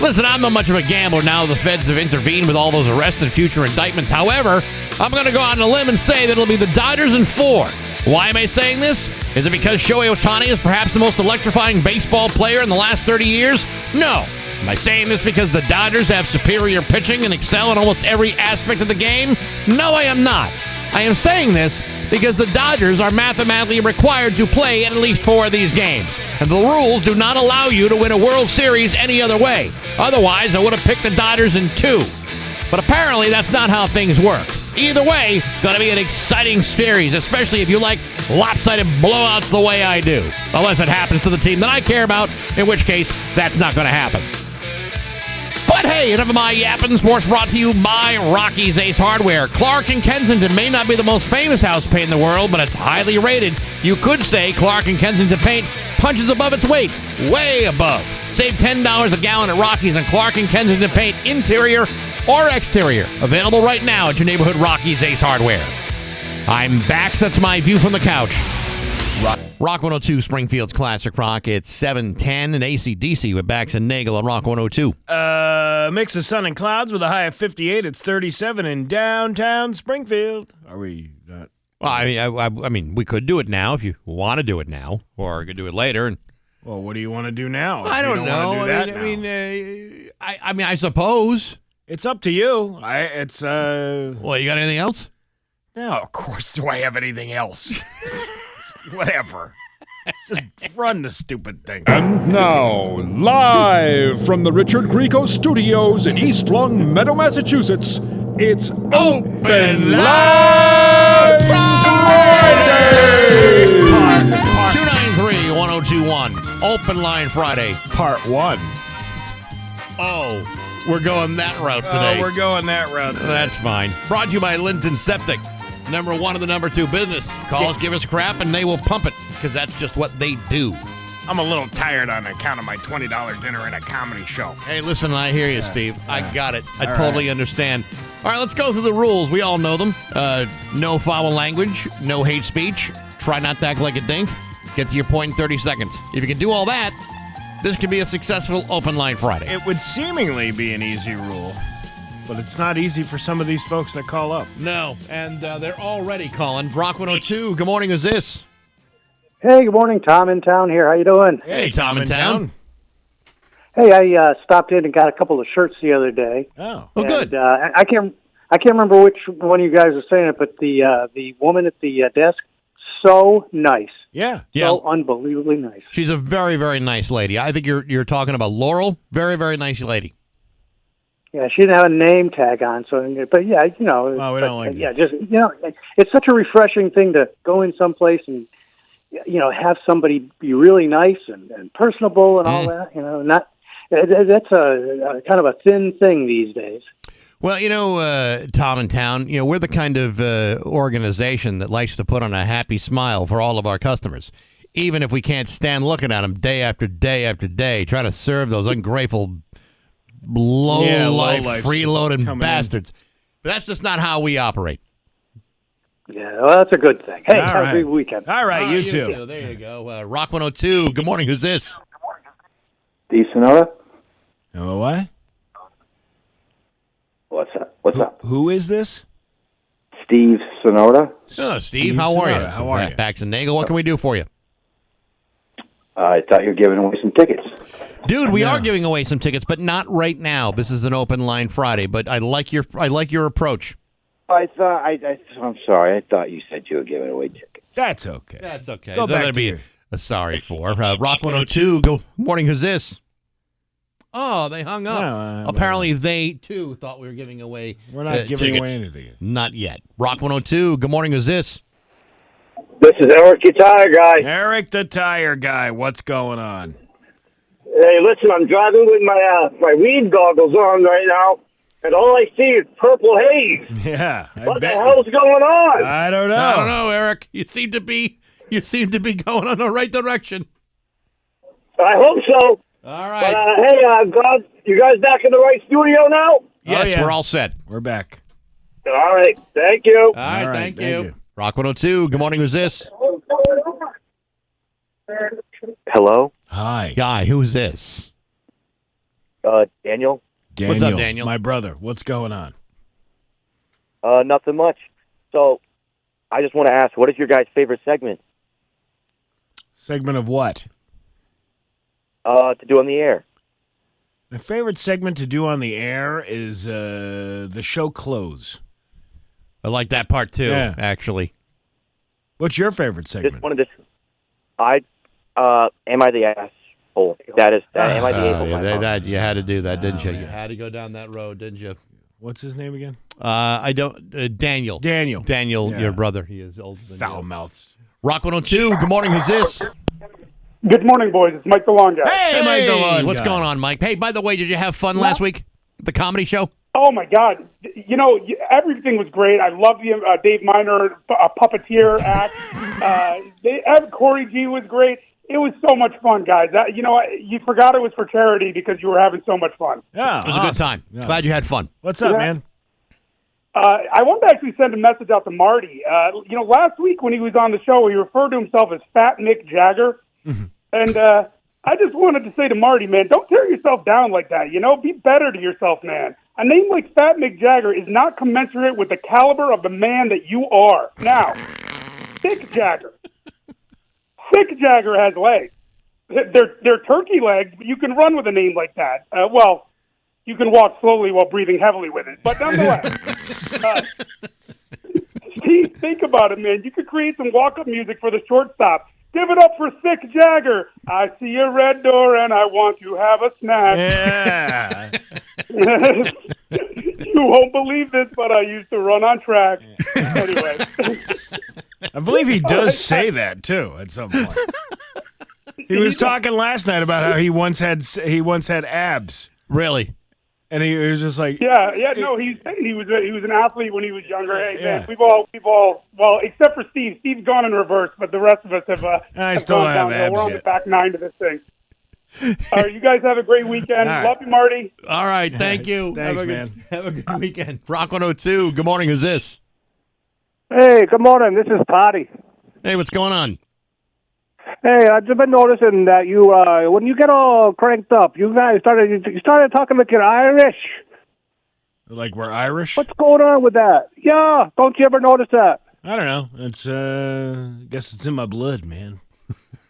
Listen, I'm not much of a gambler now the feds have intervened with all those arrests and future indictments. However, I'm going to go out on a limb and say that it'll be the Dodgers in 4. Why am I saying this? Is it because Shohei Ohtani is perhaps the most electrifying baseball player in the last 30 years? No. Am I saying this because the Dodgers have superior pitching and excel in almost every aspect of the game? No, I am not. I am saying this because the Dodgers are mathematically required to play at least 4 of these games. And the rules do not allow you to win a World Series any other way. Otherwise, I would have picked the Dodgers in 2. But apparently, that's not how things work. Either way, it's going to be an exciting series, especially if you like lopsided blowouts the way I do. Unless it happens to the team that I care about, in which case, that's not going to happen. But hey, enough of my yapping. Sports brought to you by Rocky's Ace Hardware. Clark and Kensington may not be the most famous house paint in the world, but it's highly rated. You could say Clark and Kensington paint punches above its weight, way above. Save $10 a gallon at Rocky's and Clark and Kensington paint, interior or exterior. Available right now at your neighborhood Rocky's Ace Hardware. I'm Bax. That's my view from the couch. Rock 102, Springfield's Classic Rock. It's 7:10 and AC/DC with Bax and Nagle on Rock 102. Mix of sun and clouds with a high of 58. It's 37 in downtown Springfield. Are we not? Well, I mean, we could do it now if you want to do it now, or we could do it later. And well, what do you want to do now? I don't know. I suppose it's up to you. Well, you got anything else? No, of course. Do I have anything else? Whatever. Just run the stupid thing. And now, live from the Richard Grieco Studios in East Long Meadow, Massachusetts, it's Open Line Friday! 293-1021. Open Line Friday. Part 1. Oh, we're going that route today. Oh, we're going that route today. That's fine. Brought to you by Linton Septic. Number 1 and the number 2 business. Call us, give us crap, and they will pump it, because that's just what they do. I'm a little tired on account of my $20 dinner at a comedy show. Hey, listen, I hear you, Steve. I got it. I All totally right. understand. All right, let's go through the rules. We all know them. No foul language, no hate speech, try not to act like a dink, get to your point in 30 seconds. If you can do all that, this could be a successful Open Line Friday. It would seemingly be an easy rule, but it's not easy for some of these folks that call up. No, and they're already calling. Brock 102, good morning, who's this? Hey, good morning. Tom in town here. How you doing? Hey, Tom in town. Hey, I stopped in and got a couple of shirts the other day. Oh. Oh, good. And, I can't remember which one of you guys was saying it, but the woman at the desk, so nice. Yeah. So unbelievably nice. She's a very, very nice lady. I think you're talking about Laurel. Very, very nice lady. Yeah, she didn't have a name tag on, so but yeah, you know. Oh, we don't like yeah, that. just it's such a refreshing thing to go in someplace and have somebody be really nice and personable and all that. Not that's a kind of a thin thing these days. Well, Tom in town, we're the kind of organization that likes to put on a happy smile for all of our customers, even if we can't stand looking at them day after day after day, trying to serve those ungrateful, low-life, lowlifes freeloading coming bastards. But that's just not how we operate. Yeah, well, that's a good thing. Hey, All have right. a good weekend. All right, you too. too. There you go. Rock 102, good morning, who's this? Steve Sonora? Oh, what? What's up? Who is this? Steve Sonora? Oh, Steve, how are you? Sonora, how are you? Bax and Nagle, what can we do for you? I thought you were giving away some tickets. Dude, we are giving away some tickets, but not right now. This is an Open Line Friday, but I like your approach. I'm sorry. I thought you said you were giving away tickets. That's okay. That's okay. Go back That'd to be your- a sorry for. Rock 102, good morning, who's this? Oh, they hung up. No, Apparently, they, too, thought we were giving away We're not giving tickets. away anything. Not yet. Rock 102, good morning, who's this? This is Eric, your tire guy. Eric the tire guy, what's going on? Hey, listen, I'm driving with my weed goggles on right now, and all I see is purple haze. Yeah. What the hell's going on? I don't know. I don't know, Eric. You seem to be going in the right direction. I hope so. All But, right. hey, God, you guys back in the right studio now? Yes, yeah. we're all set. We're back. All right, thank you. All right, All right, thank thank you. you. Rock 102, good morning, who's this? Hello? Hi. Guy, who's this? Daniel? What's up, Daniel? My brother. What's going on? Nothing much. So, I just want to ask, what is your guys' favorite segment Segment of what? to do on the air? My favorite segment to do on the air is the show close. I like that part, too, Yeah. actually. What's your favorite segment? Just wanted to... am I the asshole? Am I the asshole? You had to do that, didn't you? You had to go down that road, didn't you? What's his name again? I don't. Daniel. Daniel, Yeah. Your brother. He is older than Foul you. mouths. Rock 102. Good morning. Who's this? Good morning, boys. It's Mike the Long Guy. Hey, Mike the Lawn what's Guy. going on, Mike? Hey, by the way, did you have fun last week? The comedy show? Oh, my God. Everything was great. I love the Dave Miner puppeteer act. Corey G was great. It was so much fun, guys. You forgot it was for charity because you were having so much fun. Yeah, It was a good time. Yeah. Glad you had fun. What's up, Yeah. man? I wanted to actually send a message out to Marty. Last week when he was on the show, he referred to himself as Fat Mick Jagger. And I just wanted to say to Marty, man, don't tear yourself down like that. Be better to yourself, man. A name like Fat Mick Jagger is not commensurate with the caliber of the man that you are. Now, Thick Jagger. Thick Jagger has legs. They're turkey legs, but you can run with a name like that. You can walk slowly while breathing heavily with it. But nonetheless, Steve, think about it, man. You could create some walk-up music for the shortstop. Give it up for Sick Jagger. I see a red door and I want to have a snack. Yeah. You won't believe this, but I used to run on track. Anyway. I believe he does say that, too, at some point. He was talking last night about how he once had abs. Really? And he was just like, no, he was an athlete when he was younger. Hey, man, we've all, well, except for Steve. Steve's gone in reverse, but the rest of us have still gone don't have downhill. abs We're on yet. the back nine to this thing. All right, you guys have a great weekend. All right. Love you, Marty. All right, thank you. Thanks, Have a good weekend. Rock 102. Good morning. Who's this? Hey, good morning. This is Patty. Hey, what's going on? Hey, I've just been noticing that you, when you get all cranked up, you guys started talking like you're Irish. like we're Irish? What's going on with that? Yeah, don't you ever notice that? I don't know. It's, I guess it's in my blood, man.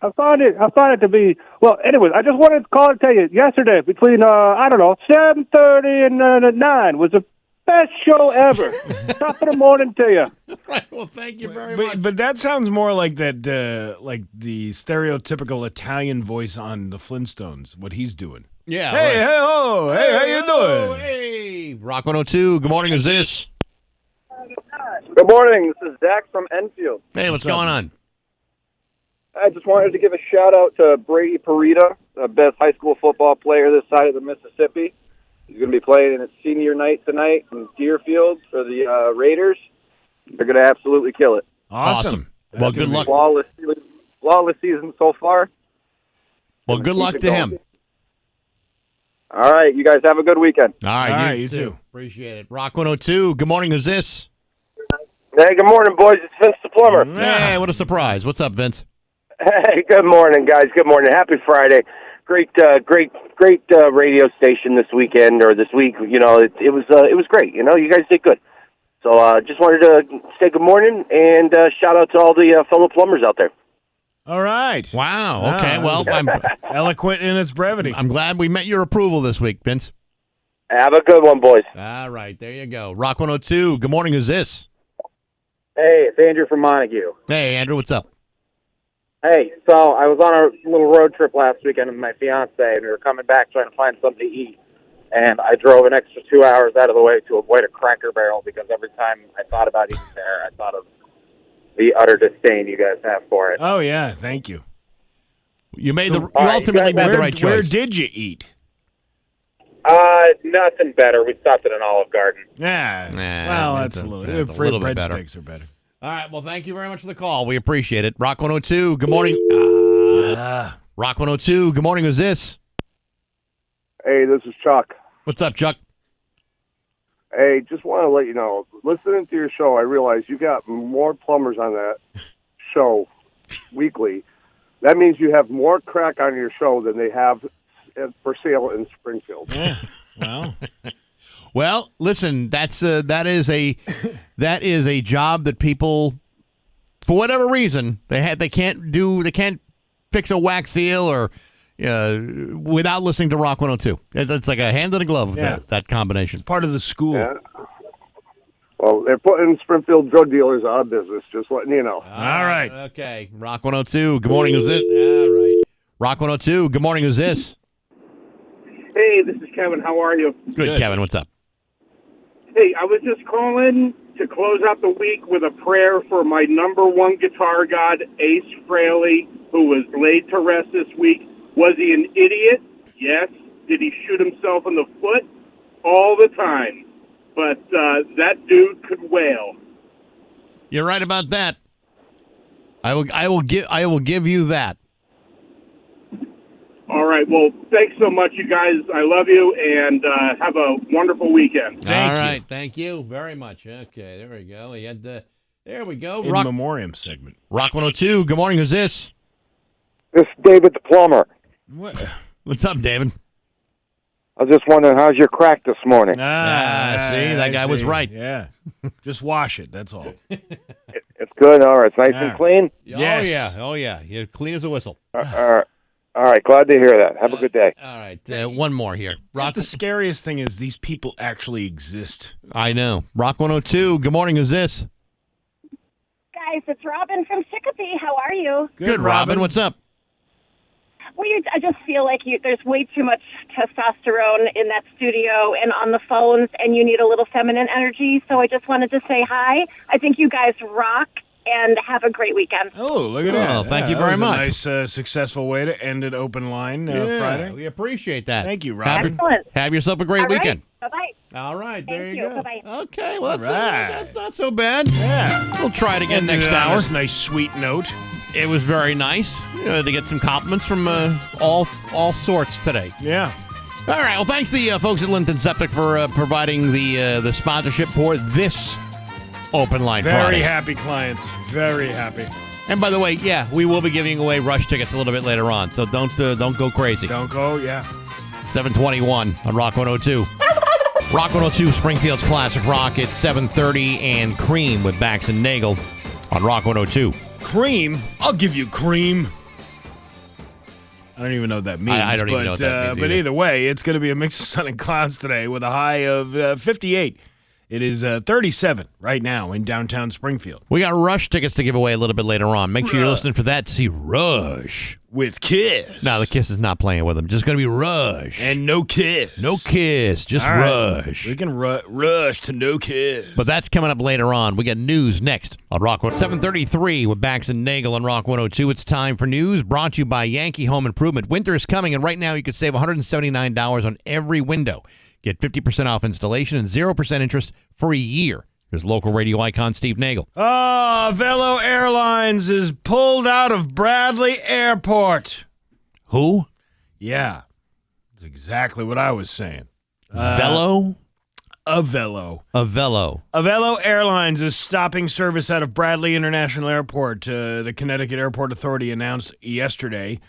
I found it to be, well, anyways, I just wanted to call and tell you, yesterday between, 7:30 and 9 was the best show ever. Top of the morning to you. Right. Well, thank you very much. But that sounds more like that, like the stereotypical Italian voice on the Flintstones, what he's doing. Yeah. Hey, right. hey, oh, hey, how you doing? Hey, Rock 102. Good morning. Who's this? Good morning. This is Zach from Enfield. Hey, what's going on? I just wanted to give a shout out to Brady Parita, the best high school football player this side of the Mississippi. He's going to be playing in his senior night tonight in Deerfield for the Raiders. They're going to absolutely kill it. Awesome. Well, good luck. Flawless season so far. Well, good luck to him. All right, you guys have a good weekend. All right, All right, you too. Appreciate it. Rock 102. Good morning. Who's this? Hey, good morning, boys. It's Vince the Plumber. Hey, what a surprise. What's up, Vince? Hey, good morning, guys. Good morning. Happy Friday. Great radio station this weekend or this week. You know, it was great. You know, you guys did good. So just wanted to say good morning and shout out to all the fellow plumbers out there. All right. Wow. Okay. Well, I'm eloquent in its brevity. I'm glad we met your approval this week, Vince. Have a good one, boys. All right. There you go. Rock 102. Good morning. Who's this? Hey, it's Andrew from Montague. Hey, Andrew. What's up? Hey, so I was on a little road trip last weekend with my fiance, and we were coming back trying to find something to eat. And I drove an extra 2 hours out of the way to avoid a Cracker Barrel because every time I thought about eating there, I thought of the utter disdain you guys have for it. Oh, yeah. Thank you. You ultimately made the right choice. Where did you eat? Nothing better. We stopped at an Olive Garden. Yeah. Well, that's a little bit better. Breadsticks are better. All right. Well, thank you very much for the call. We appreciate it. Rock 102. Good morning. Rock 102. Good morning. Who's this? Hey, this is Chuck. What's up, Chuck? Hey, just want to let you know, listening to your show, I realize you got more plumbers on that show weekly. That means you have more crack on your show than they have for sale in Springfield. Yeah. Well. Well, listen, that is a job that people, for whatever reason, they can't fix a wax seal or without listening to Rock 102. It's like a hand in a glove. Yeah. That combination. It's part of the school. Yeah. Well, they're putting Springfield drug dealers out of business. Just letting you know. All right. Okay. Rock 102. Good morning. Who's this? All right. Rock 102. Good morning. Who's this? Hey, this is Kevin. How are you? Good. Kevin. What's up? Hey, I was just calling to close out the week with a prayer for my number one guitar god, Ace Frehley, who was laid to rest this week. Was he an idiot? Yes. Did he shoot himself in the foot? All the time. But that dude could wail. You're right about that. I will give you that. All right. Well, thanks so much, you guys. I love you, and have a wonderful weekend. All right. Thank you very much. Okay, there we go. There we go. In memoriam segment. Rock 102. Good morning. Who's this? This is David the Plumber. What's up, David? I was just wondering, how's your crack this morning? See, that guy was right. Yeah. Just wash it. That's all. It's good. All right. It's nice and clean? Yes. Oh, yeah. You're clean as a whistle. All right. Glad to hear that. Have a good day. All right. One more here. The scariest thing is these people actually exist. I know. Rock 102. Good morning. Who's this? Guys, guys. It's Robin from Chicopee. How are you? Good, Robin. What's up? Well, I just feel like there's way too much testosterone in that studio and on the phones, and you need a little feminine energy. So I just wanted to say hi. I think you guys rock, and have a great weekend. Oh, look at that. Oh, thank you very much. A nice, successful way to end an open line Friday. We appreciate that. Thank you, Robin. Excellent. Have yourself a great All right. weekend. Bye-bye. All right, there Thank you go. Bye-bye. Okay, well, that's, right. that's not so bad. Yeah. We'll try it again Ended next it on hour. this nice, sweet note. It was very nice to get some compliments from all sorts today. Yeah. All right. Well, thanks to the folks at Linton Septic for providing the sponsorship for this Open Line Very Friday. happy clients. Very happy. And by the way, yeah, we will be giving away Rush tickets a little bit later on, so don't go crazy. Don't go, yeah. 7:21 on Rock 102. Rock 102, Springfield's Classic Rock at 7:30, and Cream with Bax and Nagle on Rock 102. Cream? I'll give you cream. I don't even know what that means. I don't even know what that means But either. either way, it's going to be a mix of sun and clouds today with a high of 58. It is 37 right now in downtown Springfield. We got Rush tickets to give away a little bit later on. Make sure you're listening for that to see Rush. With Kiss. No, the Kiss is not playing with them. Just going to be Rush. And no Kiss. No Kiss, just All right. Rush. We can rush to no Kiss. But that's coming up later on. We got news next on Rock 102. 7:33 with Bax and Nagle on Rock 102. It's time for news brought to you by Yankee Home Improvement. Winter is coming, and right now you could save $179 on every window. Get 50% off installation and 0% interest for a year. Here's local radio icon Steve Nagle. Velo Airlines is pulled out of Bradley Airport. Who? Yeah. That's exactly what I was saying. Velo? Avelo. Avelo Airlines is stopping service out of Bradley International Airport. The Connecticut Airport Authority announced yesterday.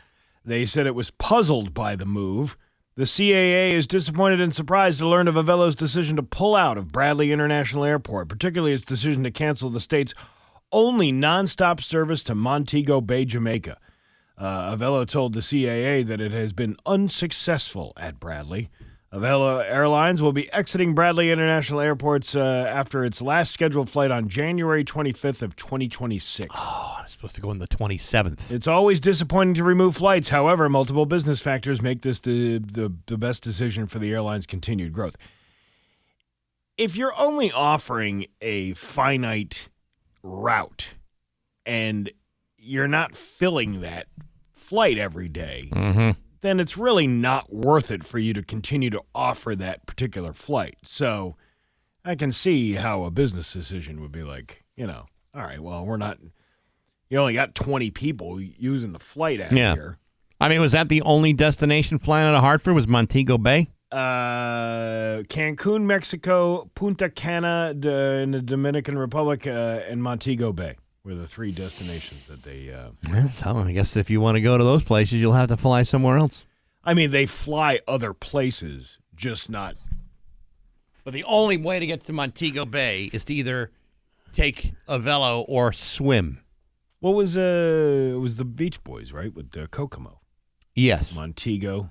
They said it was puzzled by the move. The CAA is disappointed and surprised to learn of Avelo's decision to pull out of Bradley International Airport, particularly its decision to cancel the state's only nonstop service to Montego Bay, Jamaica. Avelo told the CAA that it has been unsuccessful at Bradley. Avelo Airlines will be exiting Bradley International Airports after its last scheduled flight on January 25th of 2026. Oh, I'm supposed to go on the 27th. It's always disappointing to remove flights. However, multiple business factors make this the best decision for the airline's continued growth. If you're only offering a finite route and you're not filling that flight every day, then it's really not worth it for you to continue to offer that particular flight. So I can see how a business decision would be like, all right, well, you only got 20 people using the flight out here. I mean, was that the only destination flying out of Hartford was Montego Bay? Cancun, Mexico, Punta Cana in the Dominican Republic, and Montego Bay were the three destinations that they... So I guess if you want to go to those places, you'll have to fly somewhere else. I mean, they fly other places, just not... But the only way to get to Montego Bay is to either take a velo or swim. What was it was the Beach Boys, right, with Kokomo? Yes. Montego,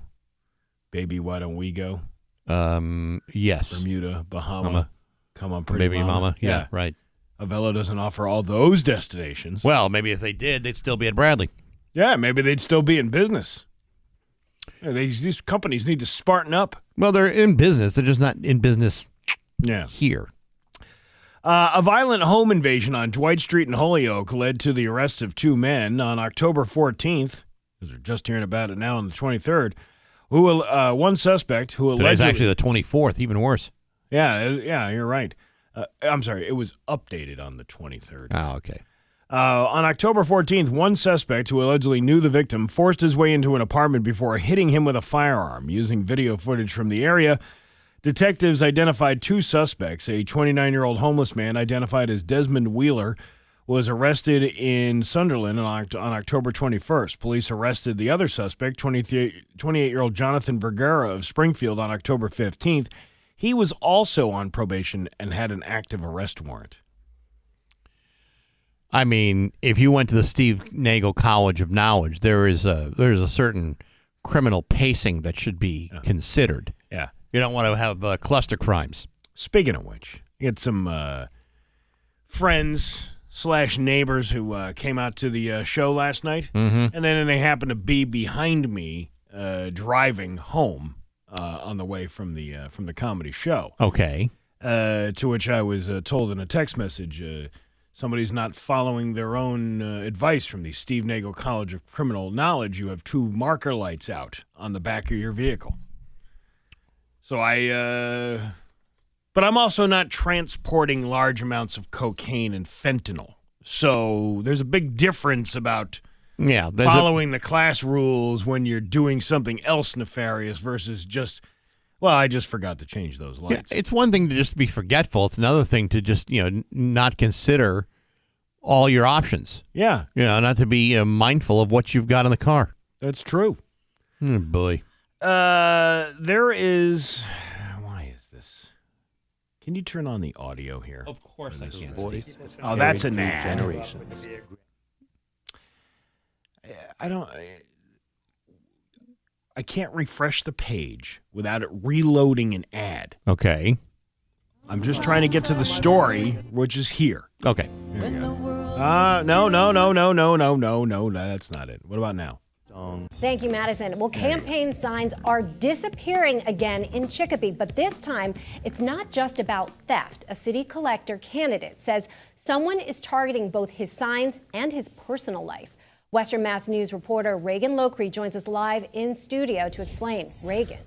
Baby, Why Don't We Go? Yes. Bermuda, Bahama, Come On Pretty Baby Mama. Yeah, right. Avelo doesn't offer all those destinations. Well, maybe if they did, they'd still be at Bradley. Yeah, maybe they'd still be in business. Yeah, these companies need to spartan up. Well, they're in business. They're just not in business here. A violent home invasion on Dwight Street in Holyoke led to the arrest of two men on October 14th. We're just hearing about it now on the 23rd. One suspect who allegedly... Today's actually the 24th, even worse. Yeah, you're right. I'm sorry, it was updated on the 23rd. Oh, okay. On October 14th, one suspect who allegedly knew the victim forced his way into an apartment before hitting him with a firearm. Using video footage from the area, detectives identified two suspects. A 29-year-old homeless man identified as Desmond Wheeler was arrested in Sunderland on October 21st. Police arrested the other suspect, 28-year-old Jonathan Vergara of Springfield, on October 15th. He was also on probation and had an active arrest warrant. I mean, if you went to the Steve Nagle College of Knowledge, there's a certain criminal pacing that should be considered. Yeah. You don't want to have cluster crimes. Speaking of which, you had some friends / neighbors who came out to the show last night, and then they happened to be behind me driving home on the way from the comedy show. Okay. To which I was told in a text message, somebody's not following their own advice from the Steve Nagle College of Criminal Knowledge. You have 2 marker lights out on the back of your vehicle. So but I'm also not transporting large amounts of cocaine and fentanyl. So there's a big difference about following the class rules when you're doing something else nefarious versus just, I just forgot to change those lights. Yeah, it's one thing to just be forgetful. It's another thing to just, not consider all your options. Yeah. Not to be mindful of what you've got in the car. That's true. Oh, boy. There is... Can you turn on the audio here? Of course I can. Voice. Oh, that's an ad. Generations. I can't refresh the page without it reloading an ad. Okay. I'm just trying to get to the story, which is here. Okay. There you go. No, that's not it. What about now? Thank you, Madison. Well, campaign signs are disappearing again in Chicopee, but this time it's not just about theft. A city collector candidate says someone is targeting both his signs and his personal life. Western Mass News reporter Reagan Locree joins us live in studio to explain. Reagan.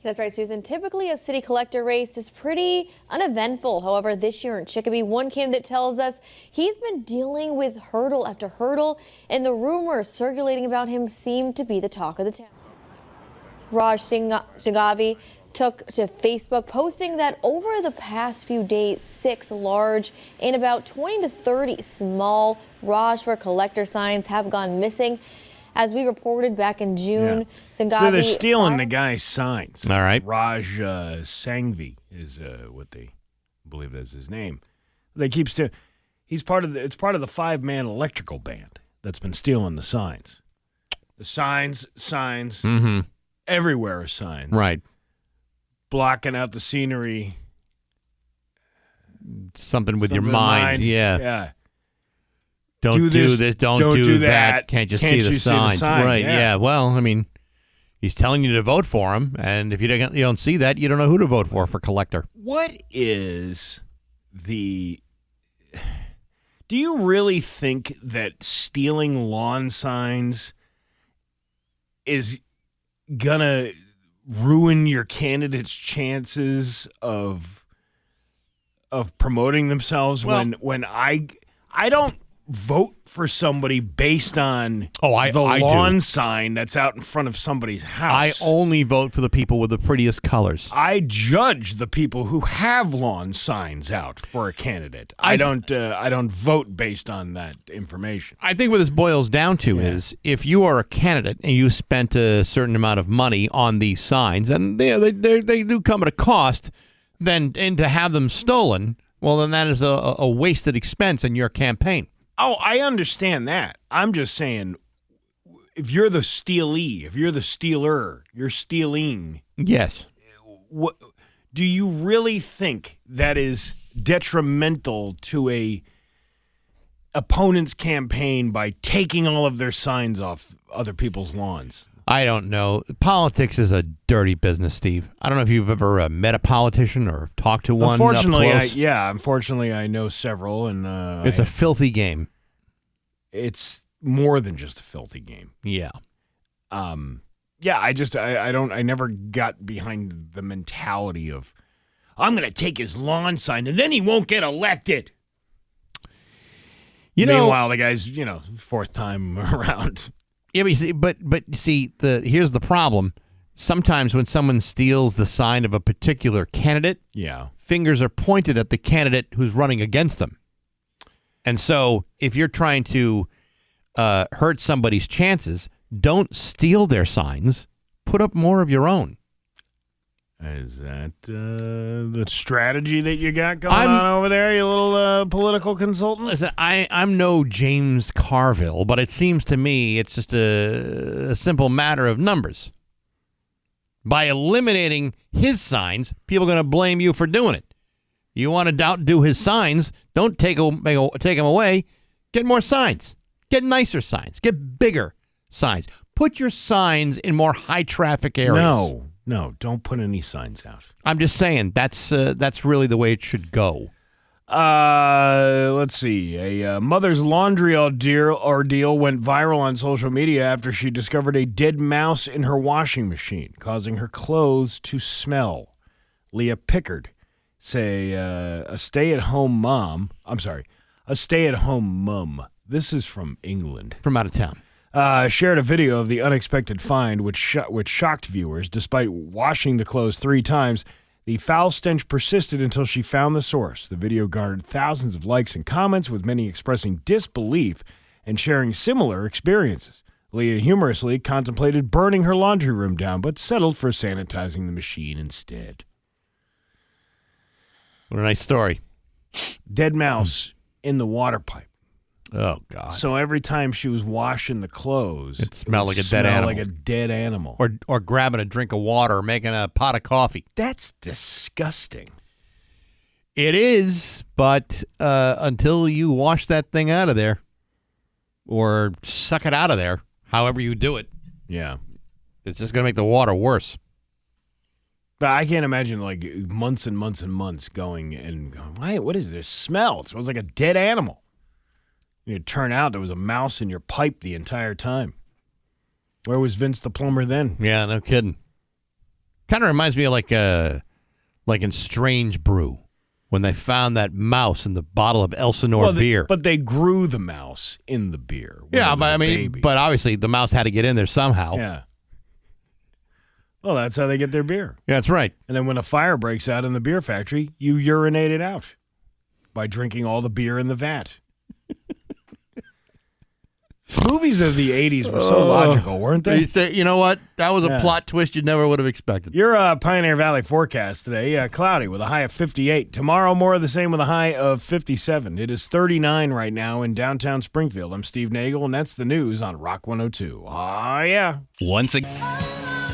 That's right, Susan. Typically, a city collector race is pretty uneventful. However, this year in Chicopee, one candidate tells us he's been dealing with hurdle after hurdle, and the rumors circulating about him seem to be the talk of the town. Raj Singhavi took to Facebook, posting that over the past few days, 6 large and about 20 to 30 small Rajpur collector signs have gone missing. As we reported back in June, Singhavi... So they're stealing the guy's signs. All right. Raj Sangvi is what they believe is his name. They keep stealing. It's part of the 5-man electrical band that's been stealing the signs. The signs. Mm-hmm. Everywhere are signs. Right. Blocking out the scenery. Something with your mind. Yeah. Don't do this. Don't do that. Can't you see the signs? Right. Yeah. Well, I mean, he's telling you to vote for him, and if you don't see that, you don't know who to vote for collector. What is the... Do you really think that stealing lawn signs is gonna ruin your candidate's chances of promoting themselves? When I don't vote for somebody based on the lawn sign that's out in front of somebody's house. I only vote for the people with the prettiest colors. I judge the people who have lawn signs out for a candidate. I don't vote based on that information. I think what this boils down to is if you are a candidate and you spent a certain amount of money on these signs, and they do come at a cost, and to have them stolen, well, then that is a wasted expense in your campaign. Oh, I understand that. I'm just saying, if you're the stealee, if you're the stealer, you're stealing. Yes. What do you really think that is detrimental to a opponent's campaign by taking all of their signs off other people's lawns? I don't know. Politics is a dirty business, Steve. I don't know if you've ever met a politician or talked to one. Unfortunately, up close. Unfortunately, I know several, and it's a filthy game. It's more than just a filthy game. Yeah. I never got behind the mentality of, I'm going to take his lawn sign and then he won't get elected. Meanwhile, the guy's, 4th time around. Yeah, but here's the problem. Sometimes when someone steals the sign of a particular candidate, fingers are pointed at the candidate who's running against them. And so if you're trying to hurt somebody's chances, don't steal their signs. Put up more of your own. Is that the strategy that you got going on over there, you little political consultant? Listen, I'm no James Carville, but it seems to me it's just a simple matter of numbers. By eliminating his signs, people are going to blame you for doing it. You want to outdo his signs, don't take him away. Get more signs. Get nicer signs. Get bigger signs. Put your signs in more high-traffic areas. No, don't put any signs out. I'm just saying, that's really the way it should go. Let's see. A mother's laundry ordeal went viral on social media after she discovered a dead mouse in her washing machine, causing her clothes to smell. Leah Pickard, a stay-at-home mum. This is from England. From out of town. Shared a video of the unexpected find, which shocked viewers. Despite washing the clothes 3 times, the foul stench persisted until she found the source. The video garnered thousands of likes and comments, with many expressing disbelief and sharing similar experiences. Leah humorously contemplated burning her laundry room down, but settled for sanitizing the machine instead. What a nice story. Dead mouse in the water pipe. Oh, God. So every time she was washing the clothes, it smelled like a dead animal. Or grabbing a drink of water or making a pot of coffee. That's disgusting. It is, but until you wash that thing out of there or suck it out of there, however you do it, yeah, it's just going to make the water worse. But I can't imagine like months and months and months going, wait, what is this smell? It smells like a dead animal. It turned out there was a mouse in your pipe the entire time. Where was Vince the plumber then? Yeah, no kidding. Kind of reminds me of like in Strange Brew when they found that mouse in the bottle of Elsinore beer. But they grew the mouse in the beer. Yeah, but obviously the mouse had to get in there somehow. Yeah. Well, that's how they get their beer. Yeah, that's right. And then when a fire breaks out in the beer factory, you urinate it out by drinking all the beer in the vat. Movies of the 80s were so logical, weren't they? You know what? That was a plot twist you never would have expected. Your Pioneer Valley forecast today, cloudy with a high of 58. Tomorrow, more of the same with a high of 57. It is 39 right now in downtown Springfield. I'm Steve Nagle, and that's the news on Rock 102. Ah, yeah. Once again.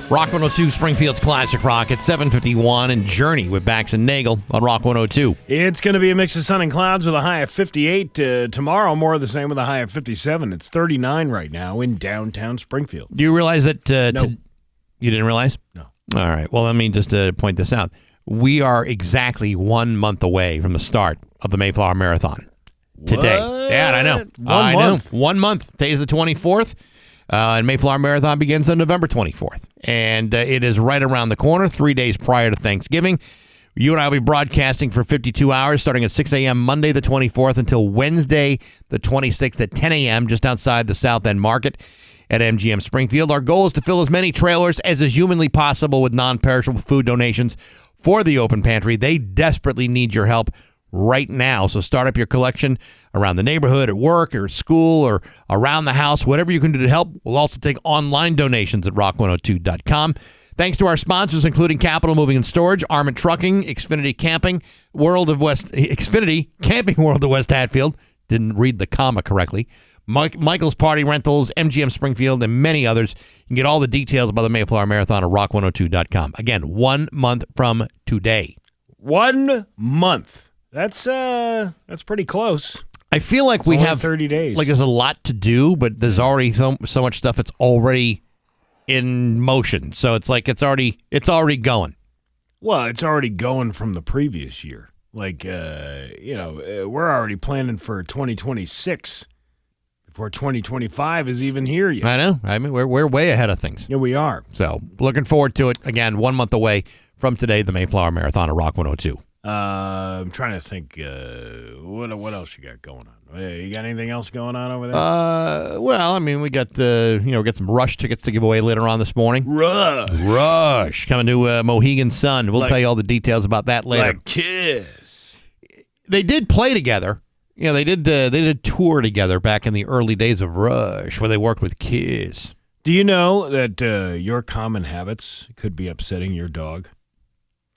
Rock 102, Springfield's Classic Rock at 7:51, and Journey with Bax and Nagle on Rock 102. It's going to be a mix of sun and clouds with a high of 58. Tomorrow, more of the same with a high of 57. It's 39 right now in downtown Springfield. Do you realize that? No. You didn't realize? No. All right. Well, let me just point this out. We are exactly 1 month away from the start of the Mayflower Marathon. Today. What? Yeah, I know. 1 month. Know. 1 month. Today is the 24th. And Mayflower Marathon begins on November 24th. And it is right around the corner, 3 days prior to Thanksgiving. You and I will be broadcasting for 52 hours, starting at 6 a.m. Monday the 24th until Wednesday the 26th at 10 a.m., just outside the South End Market at MGM Springfield. Our goal is to fill as many trailers as is humanly possible with non-perishable food donations for the Open Pantry. They desperately need your help right now. So start up your collection around the neighborhood, at work, or school, or around the house. Whatever you can do to help. We'll also take online donations at rock102.com. Thanks to our sponsors, including Capital Moving and Storage, Arment Trucking, Xfinity Camping World of West Hatfield. Didn't read the comma correctly. Michael's Party Rentals, MGM Springfield, and many others. You can get all the details about the Mayflower Marathon at rock102.com. Again, 1 month from today. 1 month. That's pretty close. I feel like we have 30 days. Like there's a lot to do, but there's already so much stuff that's already in motion. So it's like it's already going. Well, it's already going from the previous year. Like we're already planning for 2026 before 2025 is even here yet. I know. I mean, we're way ahead of things. Yeah, we are. So looking forward to it. Again, 1 month away from today, the Mayflower Marathon at Rock 102. I'm trying to think. What else you got going on? You got anything else going on over there? Well, I mean, we got got some Rush tickets to give away later on this morning. Rush coming to Mohegan Sun. We'll tell you all the details about that later. Like Kiss. They did play together. You know, they did tour together back in the early days of Rush, where they worked with Kiss. Do you know that your common habits could be upsetting your dog?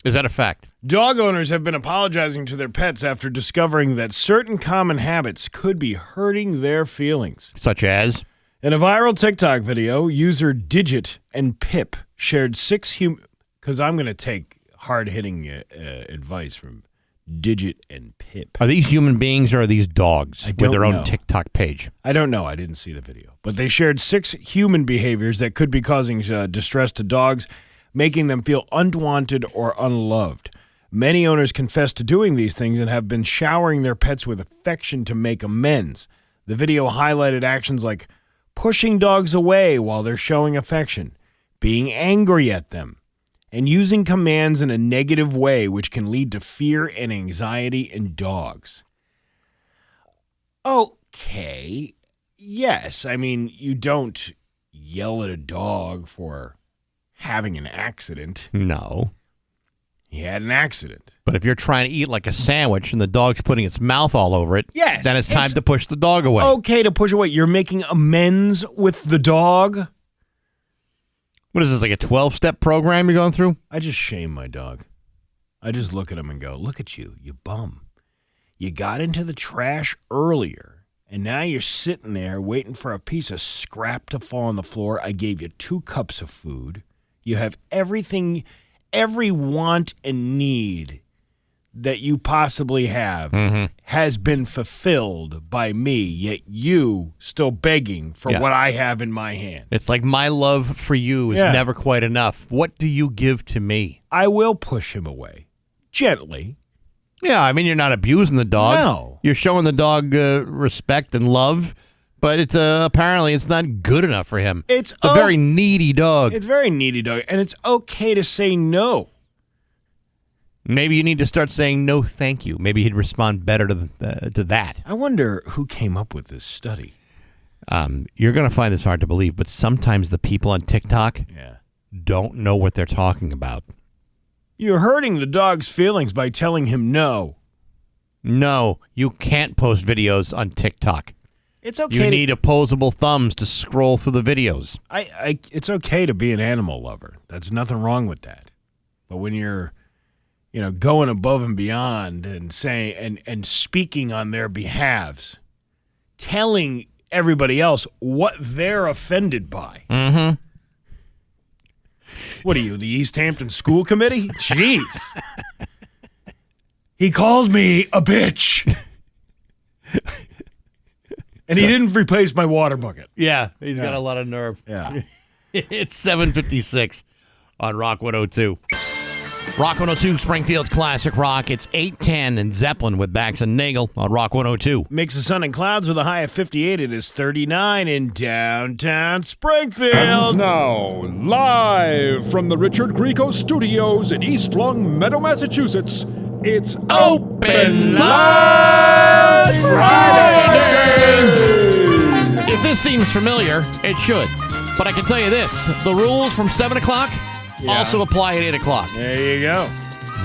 Is that a fact? Dog owners have been apologizing to their pets after discovering that certain common habits could be hurting their feelings. Such as? In a viral TikTok video, user Digit and Pip shared 6 because I'm going to take hard-hitting advice from Digit and Pip. Are these human beings or are these dogs with their own TikTok page? I don't know. I didn't see the video. But they shared 6 human behaviors that could be causing distress to dogs, making them feel unwanted or unloved. Many owners confess to doing these things and have been showering their pets with affection to make amends. The video highlighted actions like pushing dogs away while they're showing affection, being angry at them, and using commands in a negative way, which can lead to fear and anxiety in dogs. Okay, yes. I mean, you don't yell at a dog for having an accident. No. He had an accident. But if you're trying to eat like a sandwich and the dog's putting its mouth all over it, yes, then it's time to push the dog away. Okay to push away. You're making amends with the dog? What is this, like a 12-step program you're going through? I just shame my dog. I just look at him and go, look at you, you bum. You got into the trash earlier, and now you're sitting there waiting for a piece of scrap to fall on the floor. I gave you 2 cups of food. You have everything, every want and need that you possibly have has been fulfilled by me, yet you still begging for what I have in my hand. It's like my love for you is never quite enough. What do you give to me? I will push him away. Gently. Yeah, I mean, you're not abusing the dog. No. You're showing the dog respect and love, but it's apparently it's not good enough for him. It's a very needy dog. It's a very needy dog, and it's okay to say no. Maybe you need to start saying no thank you. Maybe he'd respond better to that. I wonder who came up with this study. You're going to find this hard to believe, but sometimes the people on TikTok don't know what they're talking about. You're hurting the dog's feelings by telling him no. No, you can't post videos on TikTok. It's okay. You need opposable thumbs to scroll through the videos. It's okay to be an animal lover. There's nothing wrong with that. But when you're going above and beyond and saying and speaking on their behalves, telling everybody else what they're offended by. Mm-hmm. What are you, the East Hampton School Committee? Jeez. He called me a bitch. And he didn't replace my water bucket. Yeah, he's got a lot of nerve. Yeah. It's 7:56 on Rock 102. Rock 102, Springfield's Classic Rock. It's 8:10 and Zeppelin with Bax and Nagle on Rock 102. Mix of sun and clouds with a high of 58. It is 39 in downtown Springfield. And now, live from the Richard Grieco Studios in East Long Meadow, Massachusetts, it's Open Live Friday! If this seems familiar, it should. But I can tell you this, the rules from 7 o'clock also apply at 8 o'clock. There you go.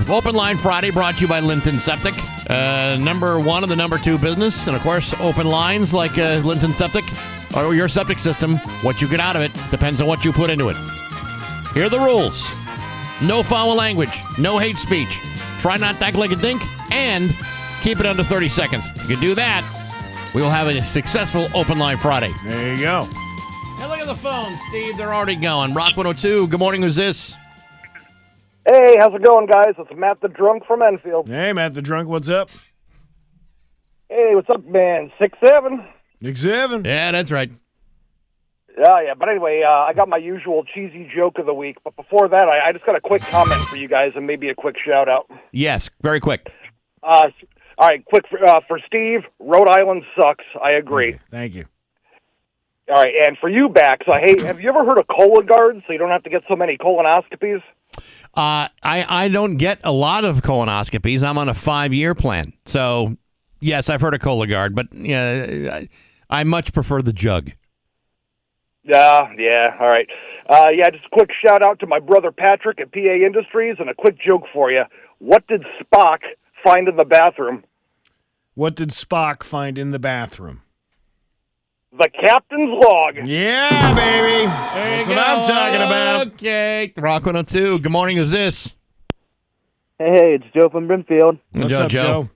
Open Line Friday brought to you by Linton Septic. Number 1 of the number 2 business. And, of course, open lines like Linton Septic or your septic system. What you get out of it depends on what you put into it. Here are the rules. No foul language. No hate speech. Try not to act like a dink. And keep it under 30 seconds. If you can do that, we will have a successful Open Line Friday. There you go. Hey, look at the phone, Steve. They're already going. Rock 102. Good morning. Who's this? Hey, how's it going, guys? It's Matt the Drunk from Enfield. Hey, Matt the Drunk. What's up? Hey, what's up, man? 6'7". 6'7". Yeah, that's right. Yeah. But anyway, I got my usual cheesy joke of the week. But before that, I just got a quick comment for you guys and maybe a quick shout-out. Yes, very quick. All right, quick for Steve. Rhode Island sucks. I agree. Thank you. All right, and for you, Bax, have you ever heard of Cologuard so you don't have to get so many colonoscopies? I don't get a lot of colonoscopies. I'm on a 5-year plan. So, yes, I've heard of Cologuard, but I much prefer the jug. Yeah, all right. Just a quick shout-out to my brother Patrick at PA Industries, and a quick joke for you. What did Spock find in the bathroom? What did Spock find in the bathroom? The captain's log. Yeah, baby. That's what I'm talking about. Okay. Rock 102. Good morning. Who's this? Hey, it's Joe from Brimfield. What's up, Joe?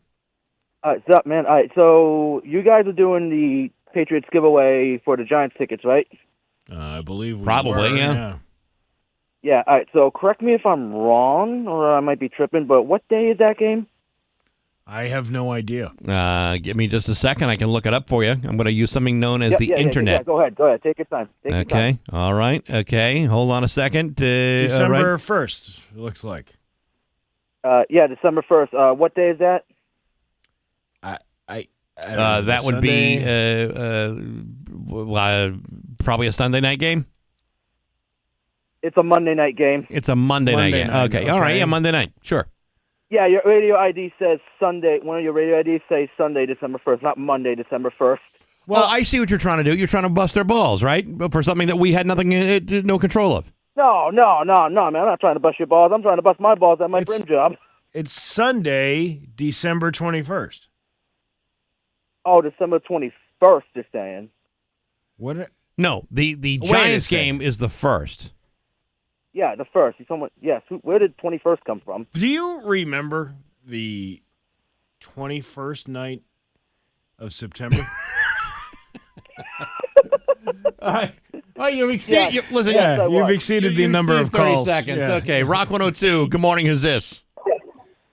What's up, man? All right, so you guys are doing the Patriots giveaway for the Giants tickets, right? I believe we Probably, were, yeah. Yeah, all right, so correct me if I'm wrong, or I might be tripping, but what day is that game? I have no idea. Give me just a second. I can look it up for you. I'm going to use something known as the internet. Yeah, go ahead. Take your time. Okay. All right. Okay. Hold on a second. December 1st, it looks like. December 1st. What day is that? That would be probably a Sunday night game. It's a Monday night game. It's a Monday night game. Okay. All right. Yeah, Monday night. Sure. Yeah, your radio ID says Sunday. One of your radio IDs says Sunday, December 1st, not Monday, December 1st. Well, I see what you're trying to do. You're trying to bust their balls, right? For something that we had no control of. No, man. I'm not trying to bust your balls. I'm trying to bust my balls at my brim job. It's Sunday, December 21st. Oh, December 21st, you're saying. What? No, the Giants game is the 1st. Yeah, the 1st. Yes. Where did 21st come from? Do you remember the 21st night of September? All right. Well, you've exceeded. You've exceeded the number of 30 calls. seconds. Yeah. Okay, Rock 102. Good morning. Who's this?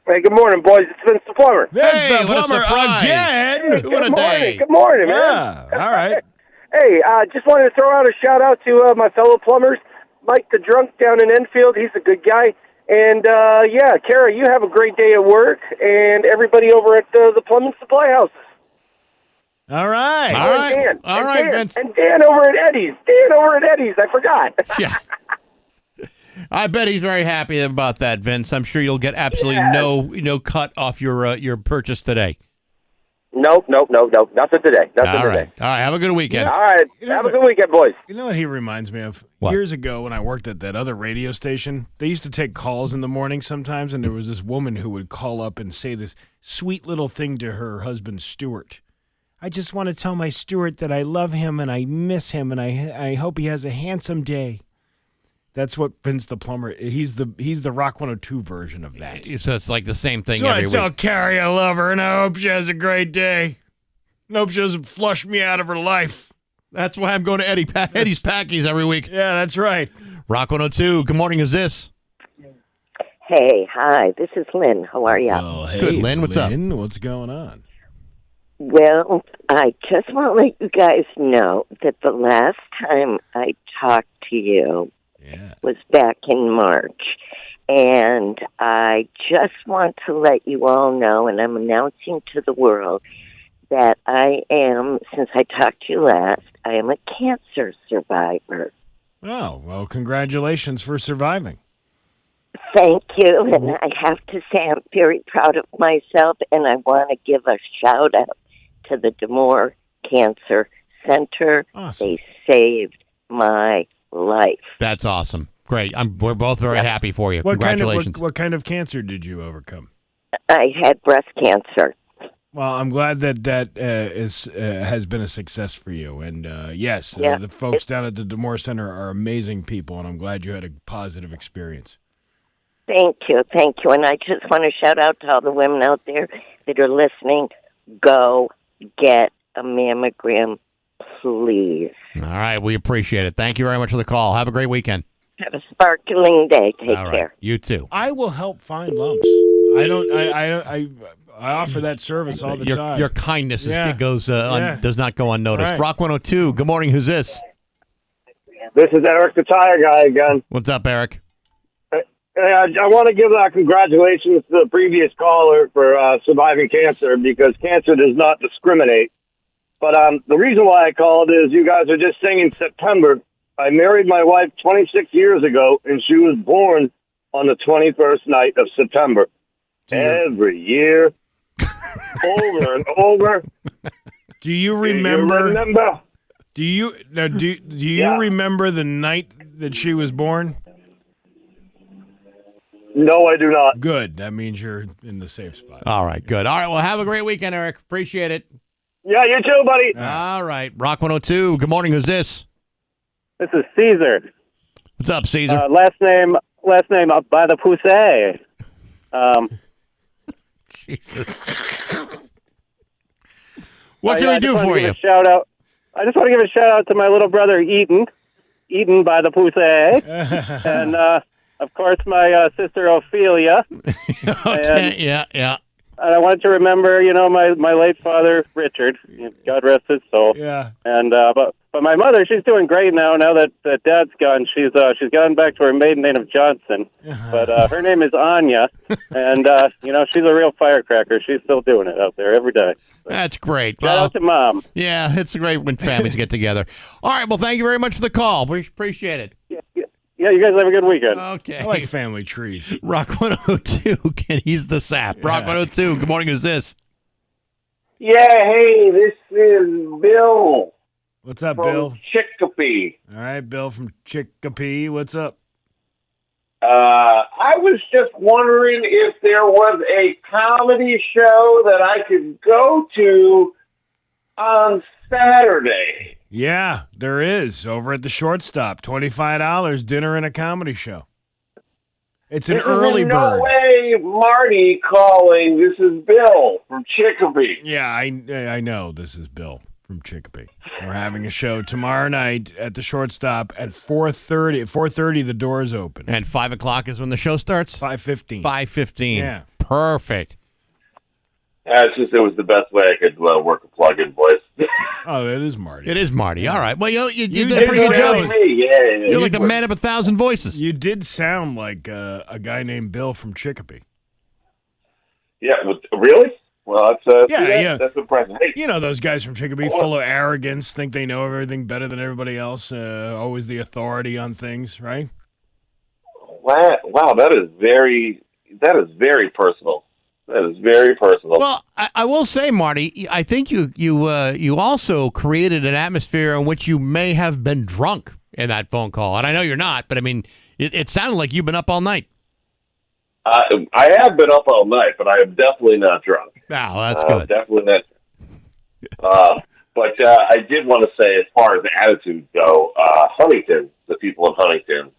Hey, good morning, boys. It's Vince the Plumber. Vince the what a Plumber surprise. again. Two in a day. Good morning, man. Yeah, all right. Hey, just wanted to throw out a shout-out to my fellow plumbers. Mike the Drunk down in Enfield. He's a good guy. And, Kara, you have a great day at work. And everybody over at the Plumbing Supply House. All right. Dan. All And right, Dan. Vince. And Dan over at Eddie's. I forgot. Yeah. I bet he's very happy about that, Vince. I'm sure you'll get absolutely no cut off your purchase today. Nope. Nothing today. All right. Have a good weekend. All right. Have a good weekend, boys. You know what he reminds me of? What? Years ago when I worked at that other radio station, they used to take calls in the morning sometimes, and there was this woman who would call up and say this sweet little thing to her husband, Stuart. I just want to tell my Stuart that I love him and I miss him and I hope he has a handsome day. That's what Vince the Plumber, he's the Rock 102 version of that. So it's like the same thing So every I tell week. Carrie I love her and I hope she has a great day. And hope she doesn't flush me out of her life. That's why I'm going to Eddie's Packies every week. Yeah, that's right. Rock 102. Good morning. Who's this? Hey, hi. This is Lynn. How are you? Oh, hey, Good, Lynn. What's up? What's going on? Well, I just want to let you guys know that the last time I talked to you was back in March. And I just want to let you all know, and I'm announcing to the world, that I am, since I talked to you last, I am a cancer survivor. Oh, well, congratulations for surviving. Thank you. And I have to say I'm very proud of myself, and I want to give a shout-out to the Damore Cancer Center. Awesome. They saved my life. That's awesome. Great. We're both very happy for you. Congratulations. What kind of cancer did you overcome? I had breast cancer. Well, I'm glad that has been a success for you. And yes, Yeah. the folks down at the Damore Center are amazing people, and I'm glad you had a positive experience. Thank you. And I just want to shout out to all the women out there that are listening. Go get a mammogram, please. All right. We appreciate it. Thank you very much for the call. Have a great weekend. Have a sparkling day. Take All right. care. You too. I will help find lumps. I offer that service all the time. Your kindness Yeah. does not go unnoticed. Right. Rock 102. Good morning. Who's this? This is Eric the Tire Guy again. What's up, Eric? I want to give congratulations to the previous caller for surviving cancer, because cancer does not discriminate. But the reason why I called is you guys are just singing September. I married my wife 26 years ago, and she was born on the 21st night of September. Every year, over and over. Do you remember? Do you Yeah. remember the night that she was born? No, I do not. Good. That means you're in the safe spot. All right. Good. All right. Well, have a great weekend, Eric. Appreciate it. Yeah, you too, buddy. All right. Rock 102. Good morning. Who's this? This is Caesar. What's up, Caesar? Last name up by the Poussey. Jesus. What can I do for you? Shout out. I just want to give a shout out to my little brother Eden by the Poussey, and of course my sister Ophelia. Okay. Yeah. I wanted to remember, my late father, Richard. God rest his soul. Yeah. And but my mother, she's doing great now. Now that Dad's gone, she's gotten back to her maiden name of Johnson. But her name is Anya, and she's a real firecracker. She's still doing it out there every day. That's great. Shout out to Mom. Yeah, it's great when families get together. All right, well, thank you very much for the call. We appreciate it. Yeah, you guys have a good weekend. Okay. I like family trees. Rock 102, and he's the sap. Rock 102, good morning, who's this? Yeah, hey, this is Bill. What's up, from Bill? Chicopee. All right, Bill from Chicopee. What's up? I was just wondering if there was a comedy show that I could go to on Saturday. Yeah, there is. Over at the Shortstop. $25, dinner and a comedy show. It's an early bird. No way, Marty calling. This is Bill from Chicopee. Yeah, I know this is Bill from Chicopee. We're having a show tomorrow night at the Shortstop at 4:30. At 4:30, the doors open. And 5 o'clock is when the show starts? 5:15. 5:15. Yeah. Perfect. It's just, it was the best way I could work a plug-in voice. Oh, it is Marty. It is Marty. All right. Well, you did did a pretty good job. sound- You're like a man of 1,000 voices. You did sound like a guy named Bill from Chicopee. Yeah, really? Well, that's Yeah. that's impressive. Hey, You know those guys from Chicopee, full of arrogance, think they know everything better than everybody else, always the authority on things, right? wow, that is very personal. That is very personal. Well, I will say, Marty, I think you also created an atmosphere in which you may have been drunk in that phone call. And I know you're not, but I mean, it sounded like you've been up all night. I have been up all night, but I am definitely not drunk. Oh, that's good. Definitely not. But I did want to say, as far as the attitudes go, Huntington, the people in Huntington,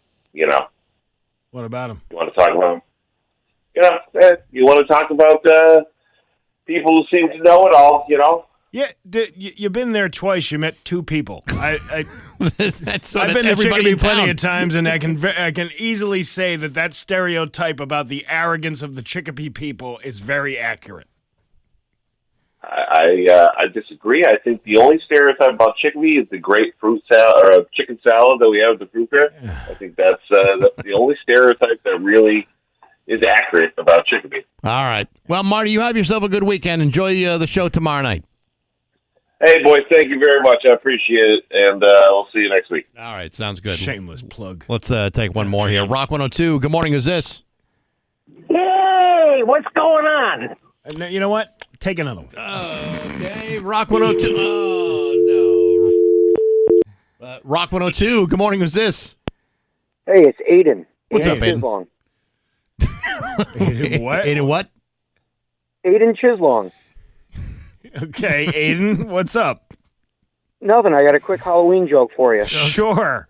What about him? you want to talk about them? You want to talk about people who seem to know it all, Yeah, you've been there twice. You met two people. I've that's been to everybody in Chicopee plenty town. of times, and I can easily say that stereotype about the arrogance of the Chicopee people is very accurate. I disagree. I think the only stereotype about Chicopee is the great fruit salad or chicken salad that we have at the fruit fair. I think that's the only stereotype that really is accurate about Chicopee. All right. Well, Marty, you have yourself a good weekend. Enjoy the show tomorrow night. Hey, boys, thank you very much. I appreciate it, and we'll see you next week. All right, sounds good. Shameless plug. Let's take one more here. Rock 102, good morning, who's this? Hey, what's going on? You know what? Take another one. Okay, Rock 102. Oh, no. Rock 102, good morning, who's this? Hey, it's Aiden. What's up, Aiden? Chislong. What? Aiden what? Aiden Chislong. Okay, Aiden, what's up? Nothing. I got a quick Halloween joke for you. Sure.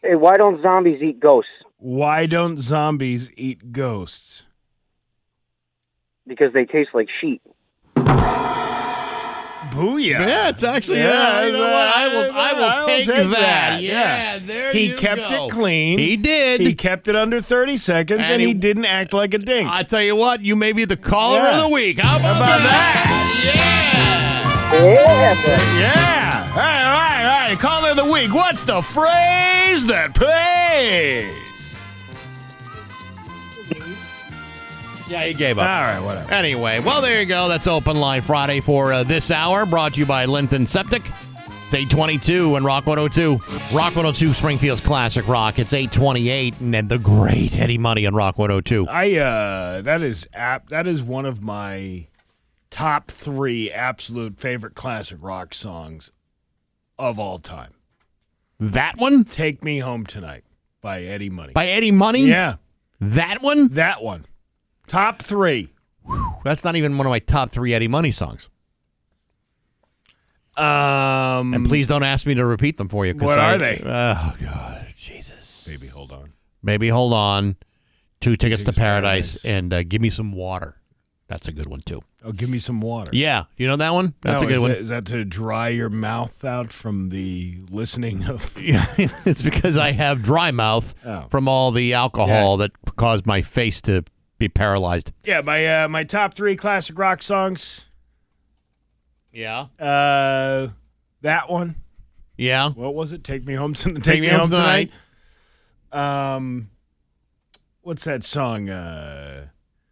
Hey, why don't zombies eat ghosts? Why don't zombies eat ghosts? Because they taste like sheep. Booyah. Yeah, it's actually, you know what? I will take that. Yeah, there He you kept go. it clean. He did. He kept it under 30 seconds, and he he didn't act like a dink. I tell you what, you may be the caller Yeah. of the week. How about that? Yeah. All right. Caller of the week. What's the phrase that pays? Yeah, he gave up. All right, whatever. Anyway, well, there you go. That's Open Line Friday for this hour, brought to you by Linton Septic. It's 8:22 and Rock 102. Rock 102, Springfield's Classic Rock. It's 8:28 and then the great Eddie Money on Rock 102. That is one of my top 3 absolute favorite classic rock songs of all time. That one? Take Me Home Tonight by Eddie Money. By Eddie Money? Yeah. That one? That one. Top 3. That's not even one of my top 3 Eddie Money songs. And please don't ask me to repeat them for you. What are they? Oh, God. Jesus. Baby, hold on. Baby, hold on. 2 tickets to paradise. And give me some water. That's a good one, too. Oh, give me some water. Yeah. You know that one? That's No, a good one. Is that to dry your mouth out from the listening of... Yeah, it's because I have dry mouth from all the alcohol that caused my face to be paralyzed. Yeah, my top 3 classic rock songs. Yeah. That one. Yeah. What was it? Take Me Home Tonight. Take Me Home Tonight. What's that song?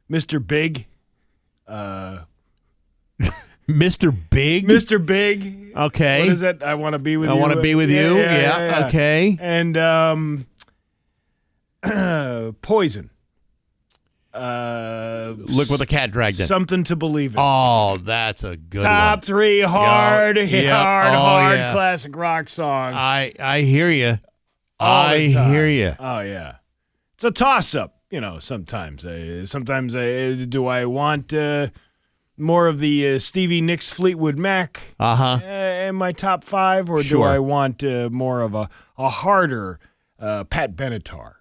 Mr. Big. Mr. Big? Mr. Big. Okay. What is it? I Want to Be With You. I Want to Be With You. Yeah. Okay. And Poison. Look what the cat dragged in. Something to Believe in. Oh, that's a good one. Top 3 hard, Yep. hard Yeah. classic rock songs. I hear you. All the time. hear you. Oh, yeah. It's a toss-up, sometimes. Do I want more of the Stevie Nicks Fleetwood Mac in my top 5, or do Sure. I want more of a harder Pat Benatar?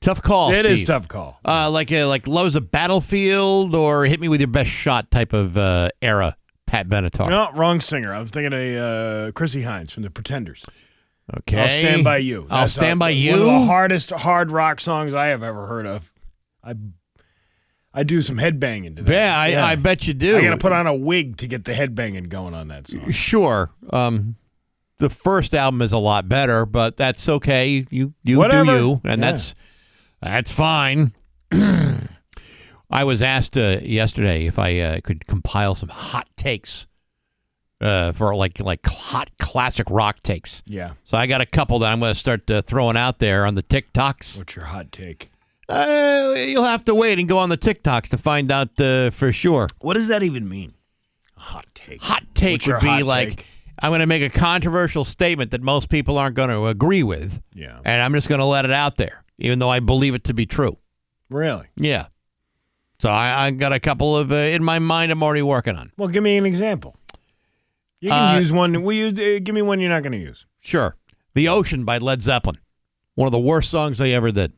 Tough call, It Steve. is tough call. Like Love's a Battlefield or Hit Me With Your Best Shot type of era, Pat Benatar. No, wrong singer. I was thinking of Chrissy Hines from The Pretenders. Okay. I'll Stand By You. I'll Stand By You? One of the hardest hard rock songs I have ever heard of. I do some headbanging to that. Yeah, I bet you do. I got to put on a wig to get the headbanging going on that song. Sure. The first album is a lot better, but that's okay. You Whatever. do you, and Yeah. that's fine. I was asked yesterday if I could compile some hot takes for like hot classic rock takes. Yeah. So I got a couple that I'm going to start throwing out there on the TikToks. What's your hot take? You'll have to wait and go on the TikToks to find out for sure. What does that even mean? A hot take. Hot take What's your would be hot like, take? I'm going to make a controversial statement that most people aren't going to agree with. Yeah. And I'm just going to let it out there, even though I believe it to be true. Really? Yeah. So I got a couple of in my mind I'm already working on. Well, give me an example. You can use one. Will you give me one you're not going to use? Sure. The Ocean by Led Zeppelin. One of the worst songs they ever did.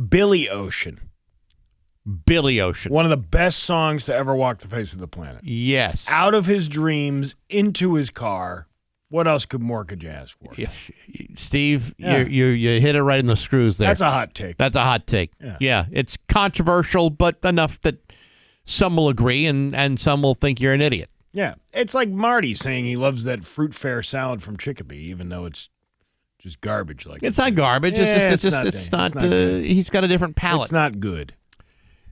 Billy Ocean. Billy Ocean. One of the best songs to ever walk the face of the planet. Yes. Out of his dreams, into his car. What else could you ask for? Steve, Yeah. you hit it right in the screws there. That's a hot take. That's a hot take. Yeah. It's controversial, but enough that some will agree and some will think you're an idiot. Yeah. It's like Marty saying he loves that fruit fair salad from Chicopee, even though it's just garbage. It's not garbage. It's not he's got a different palate. It's not good.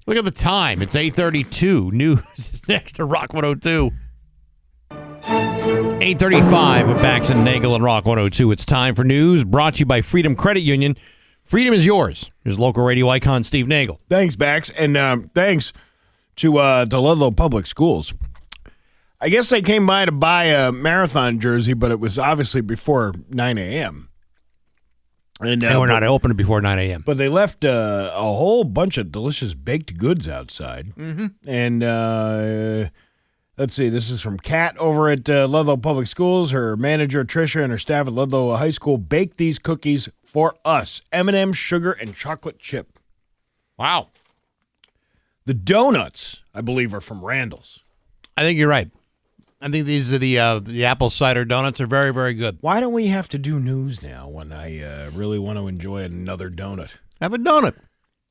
Look at the time. It's 8:32. News is next to Rock 102. 8:35 at Bax and Nagle and Rock 102. It's time for news brought to you by Freedom Credit Union. Freedom is yours. Here's local radio icon Steve Nagle. Thanks, Bax. And thanks to Ludlow Public Schools. I guess they came by to buy a marathon jersey, but it was obviously before 9 a.m. And we're not open before 9 a.m. But they left a whole bunch of delicious baked goods outside. Mm-hmm. And let's see, this is from Kat over at Ludlow Public Schools. Her manager, Tricia, and her staff at Ludlow High School baked these cookies for us. M&M, sugar, and chocolate chip. Wow. The donuts, I believe, are from Randall's. I think you're right. I think these are the apple cider donuts are very, very good. Why don't we have to do news now when I really want to enjoy another donut? Have a donut.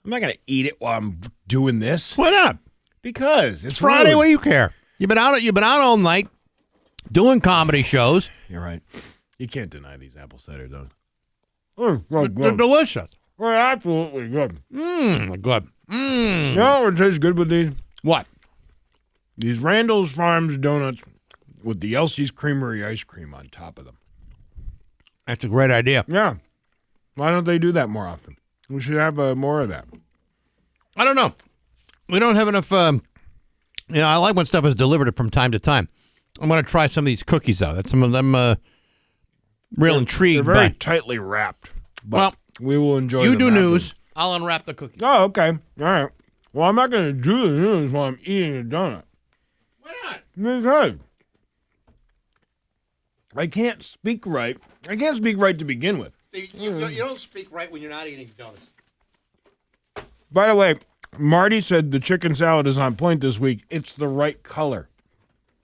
I'm not going to eat it while I'm doing this. Why not? Because It's Friday. rude. What do you care? You've been out all night doing comedy shows. You're right. You can't deny these apple cider donuts. They're delicious. They're absolutely good. Good. You know what tastes good with these? What? These Randall's Farms donuts with the Elsie's Creamery ice cream on top of them. That's a great idea. Yeah. Why don't they do that more often? We should have more of that. I don't know. We don't have enough. I like when stuff is delivered from time to time. I'm going to try some of these cookies out. Some of them real intrigued. They're very by. tightly wrapped. But Well, we will enjoy You them do after. news. I'll unwrap the cookies. Oh, okay. All right. Well, I'm not going to do the news while I'm eating a donut. Why not? Because I can't speak right. I can't speak right to begin with. You don't speak right when you're not eating donuts. By the way, Marty said the chicken salad is on point this week. It's the right color.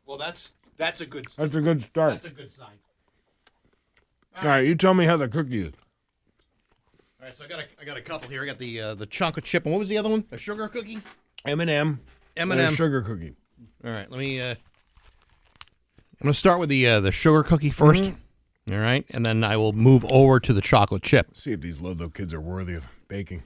Well, that's a good. That's a good start. That's a good sign. All right, you tell me how the cookie is. All right, so I got a couple here. I got the chocolate chip, and what was the other one? A sugar cookie? M&M. M&M sugar cookie. All right, let me. I'm gonna start with the sugar cookie first. All right, and then I will move over to the chocolate chip. See if these Ludlow kids are worthy of baking.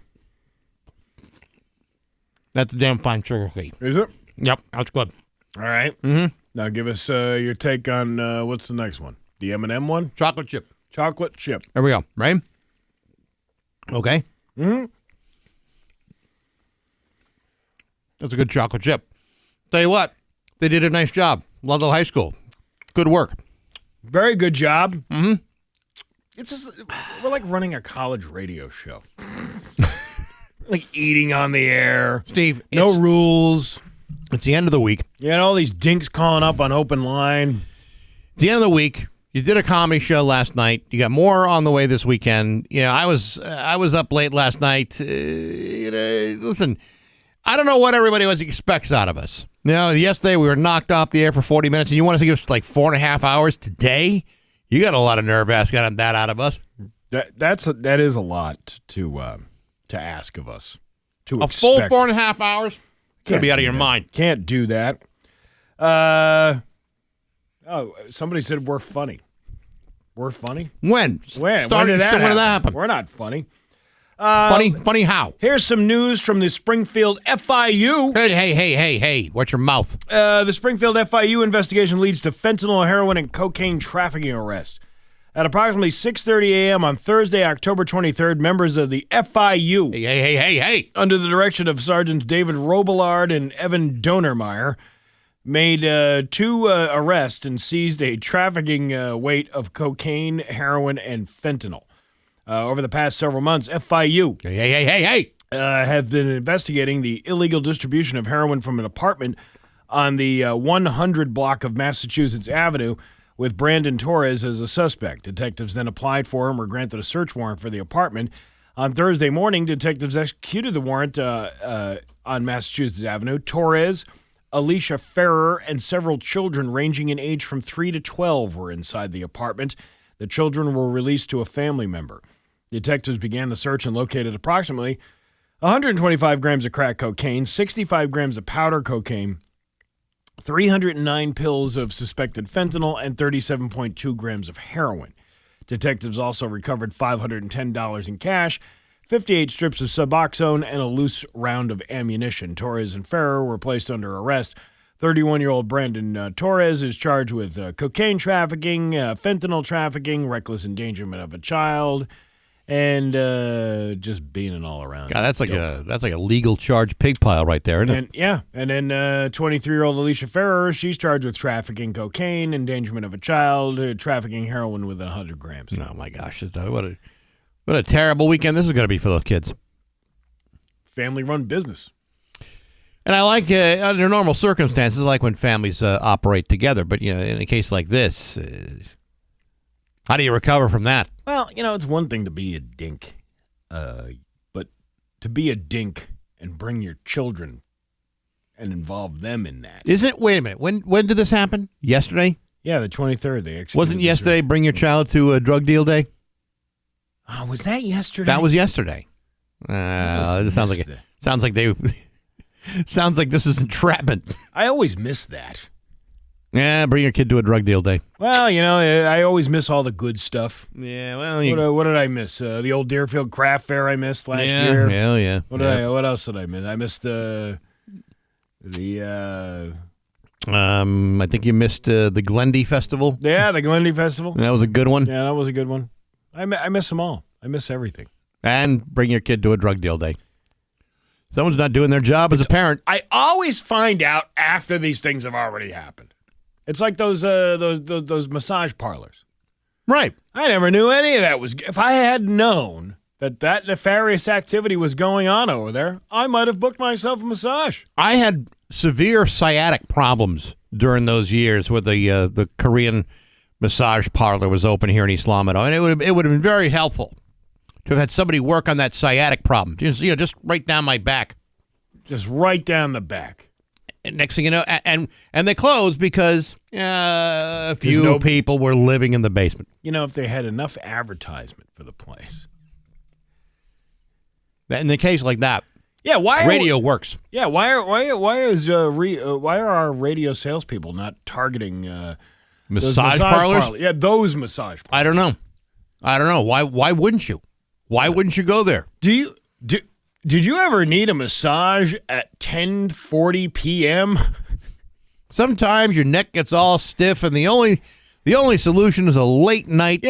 That's a damn fine sugar cookie. Is it? Yep, that's good. All right. Mm-hmm. Now give us your take on what's the next one? The M&M one? Chocolate chip. Chocolate chip. There we go. Right? Okay. Mm-hmm. That's a good chocolate chip. Tell you what, they did a nice job. Ludlow High School. Good work. Very good job. Mm-hmm. It's just, we're like running a college radio show. Like eating on the air. Steve, no rules. It's the end of the week. You had all these dinks calling up on open line. It's the end of the week. You did a comedy show last night. You got more on the way this weekend. You know, I was up late last night. Listen, I don't know what everybody else expects out of us. You know, yesterday we were knocked off the air for 40 minutes, and you want us to give us like 4.5 hours today? You got a lot of nerve asking that out of us. That is a lot to ask of us. A full 4.5 hours? Could be out of your mind. Can't do that. Somebody said we're funny. We're funny? When? When did that happen? We're not funny. Funny how? Here's some news from the Springfield FIU. Hey, watch your mouth. The Springfield FIU investigation leads to fentanyl, heroin, and cocaine trafficking arrest. At approximately 6:30 a.m. on Thursday, October 23rd, members of the FIU, hey, under the direction of Sergeants David Robillard and Evan Donermeyer, made 2 arrests and seized a trafficking weight of cocaine, heroin, and fentanyl. Over the past several months, FIU have been investigating the illegal distribution of heroin from an apartment on the 100 block of Massachusetts Avenue, with Brandon Torres as a suspect. Detectives then applied for and were granted a search warrant for the apartment. On Thursday morning, detectives executed the warrant on Massachusetts Avenue. Torres, Alicia Ferrer, and several children ranging in age from 3 to 12 were inside the apartment. The children were released to a family member. Detectives began the search and located approximately 125 grams of crack cocaine, 65 grams of powder cocaine, 309 pills of suspected fentanyl, and 37.2 grams of heroin. Detectives also recovered $510 in cash, 58 strips of Suboxone, and a loose round of ammunition. Torres and Ferrer were placed under arrest. 31-year-old Brandon Torres is charged with cocaine trafficking, fentanyl trafficking, reckless endangerment of a child, and just being an all-around. God, that's like a legal charge pig pile right there, isn't it? And then 23-year-old Alicia Ferrer, she's charged with trafficking cocaine, endangerment of a child, trafficking heroin within 100 grams. Oh my gosh, what a terrible weekend this is going to be for those kids. Family-run business. And I like, under normal circumstances, I like when families operate together. But, you know, in a case like this, how do you recover from that? Well, you know, it's one thing to be a dink, but to be a dink and bring your children and involve them in that. Wait a minute, when did this happen? Yesterday? Yeah, the 23rd. They actually wasn't yesterday bring your child to a drug deal day? Oh, was that yesterday? That was yesterday. It sounds like this is entrapment. I always miss that. Yeah, bring your kid to a drug deal day. Well, you know, I always miss all the good stuff. Yeah, well, what did I miss? The old Deerfield Craft Fair I missed last year. Hell yeah. What else did I miss? I missed I think you missed the Glendy Festival. Yeah, the Glendy Festival. That was a good one. Yeah, that was a good one. I miss them all. I miss everything. And bring your kid to a drug deal day. Someone's not doing their job as a parent. I always find out after these things have already happened. It's like those massage parlors. Right. I never knew any of that was. If I had known that nefarious activity was going on over there, I might have booked myself a massage. I had severe sciatic problems during those years where the Korean massage parlor was open here in East Lomito, and it would have been very helpful to have had somebody work on that sciatic problem. Just right down my back. Just right down the back. And next thing you know, and they closed because a few people were living in the basement. You know, if they had enough advertisement for the place, In the case like that, Yeah, why radio works. Yeah, why are our radio salespeople not targeting Massage parlors? Yeah, those massage parlors. I don't know. Why wouldn't you? Why wouldn't you go there? Did you ever need a massage at 10:40 p.m.? Sometimes your neck gets all stiff, and the only solution is a late night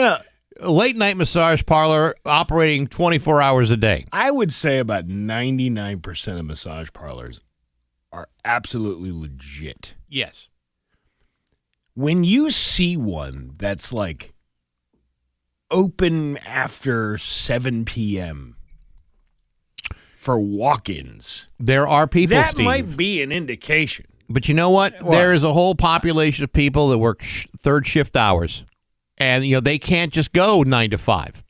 massage parlor operating 24 hours a day. I would say about 99% of massage parlors are absolutely legit. Yes. When you see one that's like open after 7 p.m. for walk-ins, there are people, that Steve, might be an indication. But you know what? There is a whole population of people that work third shift hours, and they can't just go 9 to 5.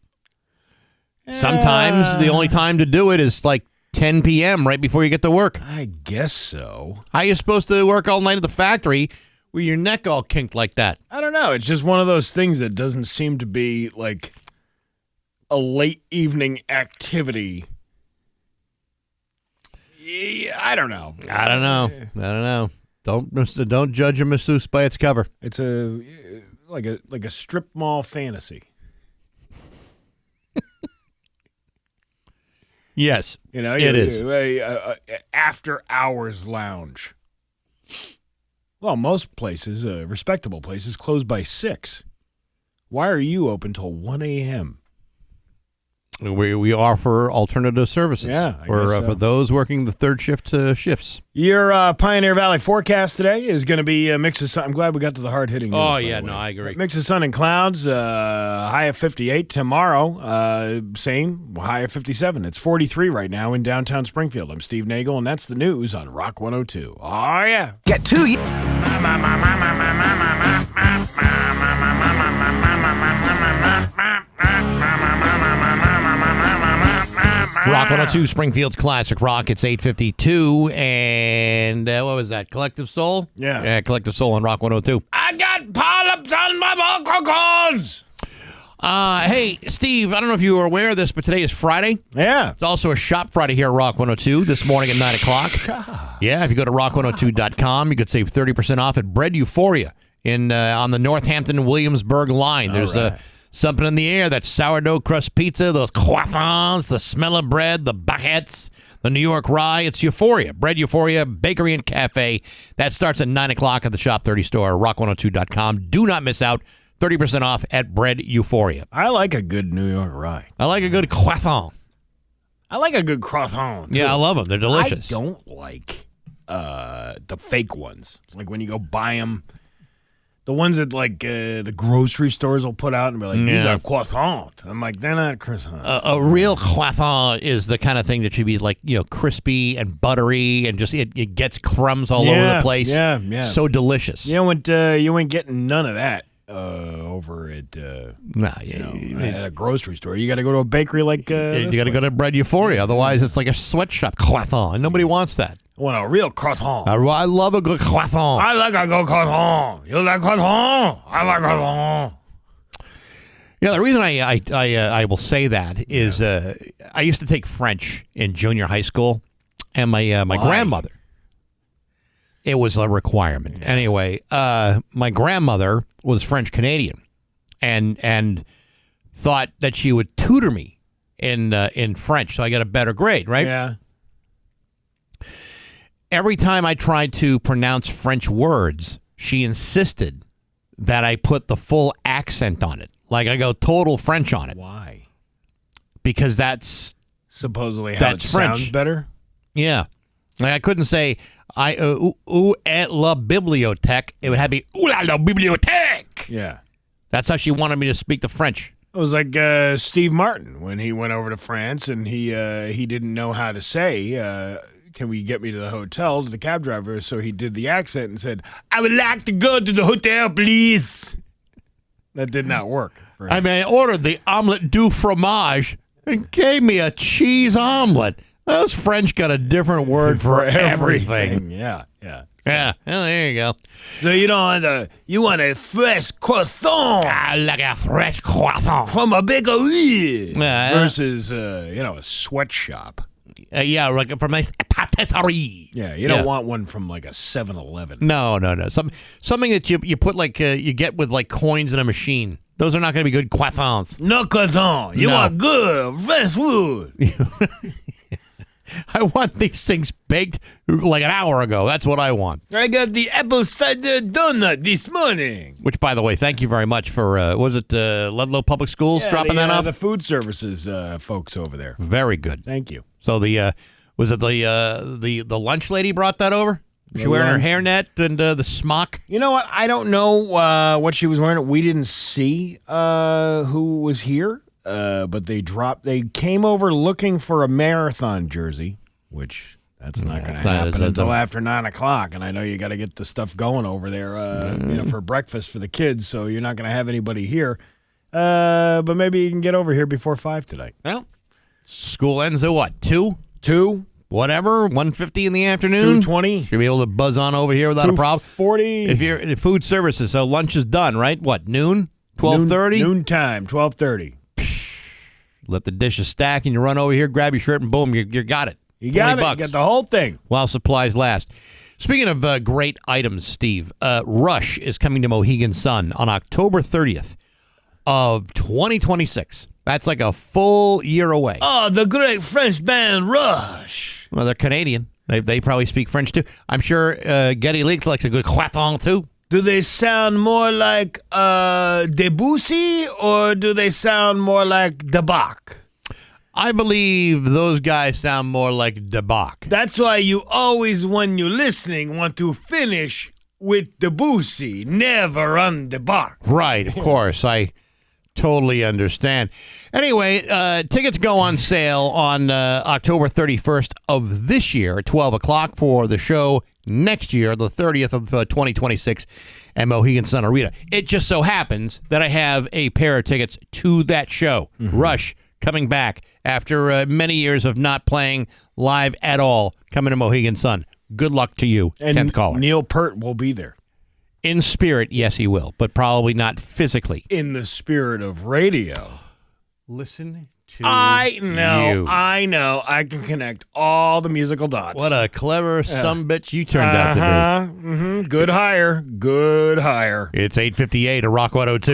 Sometimes the only time to do it is like 10 p.m. right before you get to work. I guess so. How are you supposed to work all night at the factory with your neck all kinked like that? I don't know. It's just one of those things that doesn't seem to be like a late evening activity. Yeah, I don't know. Don't judge a masseuse by its cover. It's like a strip mall fantasy. Yes, it is. After hours lounge. Well, most places, respectable places, close by 6. Why are you open till 1 a.m.? We offer alternative services for those working the third shift shifts. Your Pioneer Valley forecast today is going to be a mix of sun. I'm glad we got to the hard-hitting news. Oh, yeah, no, I agree. Mix of sun and clouds, high of 58. Tomorrow, same, high of 57. It's 43 right now in downtown Springfield. I'm Steve Nagle, and that's the news on Rock 102. Oh, yeah. Get to you. Rock 102, Springfield's Classic Rock. It's 8:52, and what was that? Collective Soul? Yeah. Collective Soul on Rock 102. I got polyps on my vocal cords. Hey, Steve, I don't know if you were aware of this, but today is Friday. Yeah. It's also a Shop Friday here at Rock 102 this morning at 9 o'clock. Yeah, if you go to rock102.com, you could save 30% off at Bread Euphoria on the Northampton-Williamsburg line. There's something in the air, that sourdough crust pizza, those croissants, the smell of bread, the baguettes, the New York rye. It's Euphoria. Bread Euphoria, Bakery and Cafe. That starts at 9 o'clock at the Shop 30 store, rock102.com. Do not miss out. 30% off at Bread Euphoria. I like a good New York rye. I like a good croissant. I like a good croissant, too. Yeah, I love them. They're delicious. I don't like the fake ones. Like when you go buy them. The ones that the grocery stores will put out and be like, these are croissants. I'm like, they're not croissants. A real croissant is the kind of thing that should be crispy and buttery and just it gets crumbs all over the place. Yeah. So delicious. You ain't getting none of that over at at a grocery store. You got to go to a bakery like you got to go to Bread Euphoria. Otherwise, it's like a sweatshop croissant. Nobody wants that. I want a real croissant. I love a good croissant. I like a good croissant. You like croissant? I like croissant. Yeah, the reason I will say that is I used to take French in junior high school, and my grandmother. It was a requirement. Yeah. Anyway, my grandmother was French Canadian, and thought that she would tutor me in French, so I got a better grade. Right? Yeah. Every time I tried to pronounce French words, she insisted that I put the full accent on it. Like I go total French on it. Why? Because that's supposedly how it French. Sounds better? Yeah. Like I couldn't say où est la bibliothèque. It would have to be où la bibliothèque. Yeah. That's how she wanted me to speak the French. It was like Steve Martin when he went over to France and he didn't know how to say can we get me to the hotel, to the cab driver? So he did the accent and said, I would like to go to the hotel, please. That did not work. I ordered the omelette du fromage and gave me a cheese omelet. Those French got a different word for everything. Yeah. Yeah, well, there you go. So you want a fresh croissant. Like a fresh croissant. From a bakery. Yeah. Versus, a sweatshop. Yeah, like from a patisserie. Yeah, you don't want one from like a 7-Eleven. No. Something that you put like, you get with like coins in a machine. Those are not going to be good croissants. No croissant. You want good, fresh food. I want these things baked like an hour ago. That's what I want. I got the apple cider donut this morning. Which, by the way, thank you very much for, was it Ludlow Public Schools dropping that off? The food services folks over there. Very good. Thank you. So was it the lunch lady brought that over? She wearing her hairnet and the smock? You know what? I don't know what she was wearing. We didn't see who was here. But they came over looking for a marathon jersey, which that's not going to happen until after 9 o'clock. And I know you got to get the stuff going over there, for breakfast for the kids. So you're not going to have anybody here. But maybe you can get over here before 5 tonight. Well, school ends at what? 2? 2. Whatever, 1:50 in the afternoon. 2:20. Should be able to buzz on over here without a problem. 2:40. If you're in food services, so lunch is done, right? What, noon? 12:30? Noon time, 12:30. Let the dishes stack and you run over here, grab your shirt, and boom, you got it. You got it. $20. You got the whole thing. While supplies last. Speaking of great items, Steve, Rush is coming to Mohegan Sun on October 30th of 2026. That's like a full year away. Oh, the great French band Rush. Well, they're Canadian. They probably speak French, too. I'm sure Getty Leaks likes a good croissant, too. Do they sound more like Debussy or do they sound more like Debach? I believe those guys sound more like Debach. That's why you always, when you're listening, want to finish with Debussy, never on Debach. Right, of course. I totally understand. Anyway, tickets go on sale on October 31st of this year at 12 o'clock for the show next year, the 30th of 2026 at Mohegan Sun Arena. It just so happens that I have a pair of tickets to that show. Rush coming back after many years of not playing live at all, coming to Mohegan Sun. Good luck to you, and 10th caller. Neil Peart will be there. In spirit, yes, he will, but probably not physically. In the spirit of radio. Listen to I know. you. I know. I can connect all the musical dots. What a clever sumbitch you turned out to be. Good hire. Good hire. It's 8:58 at Rock 102.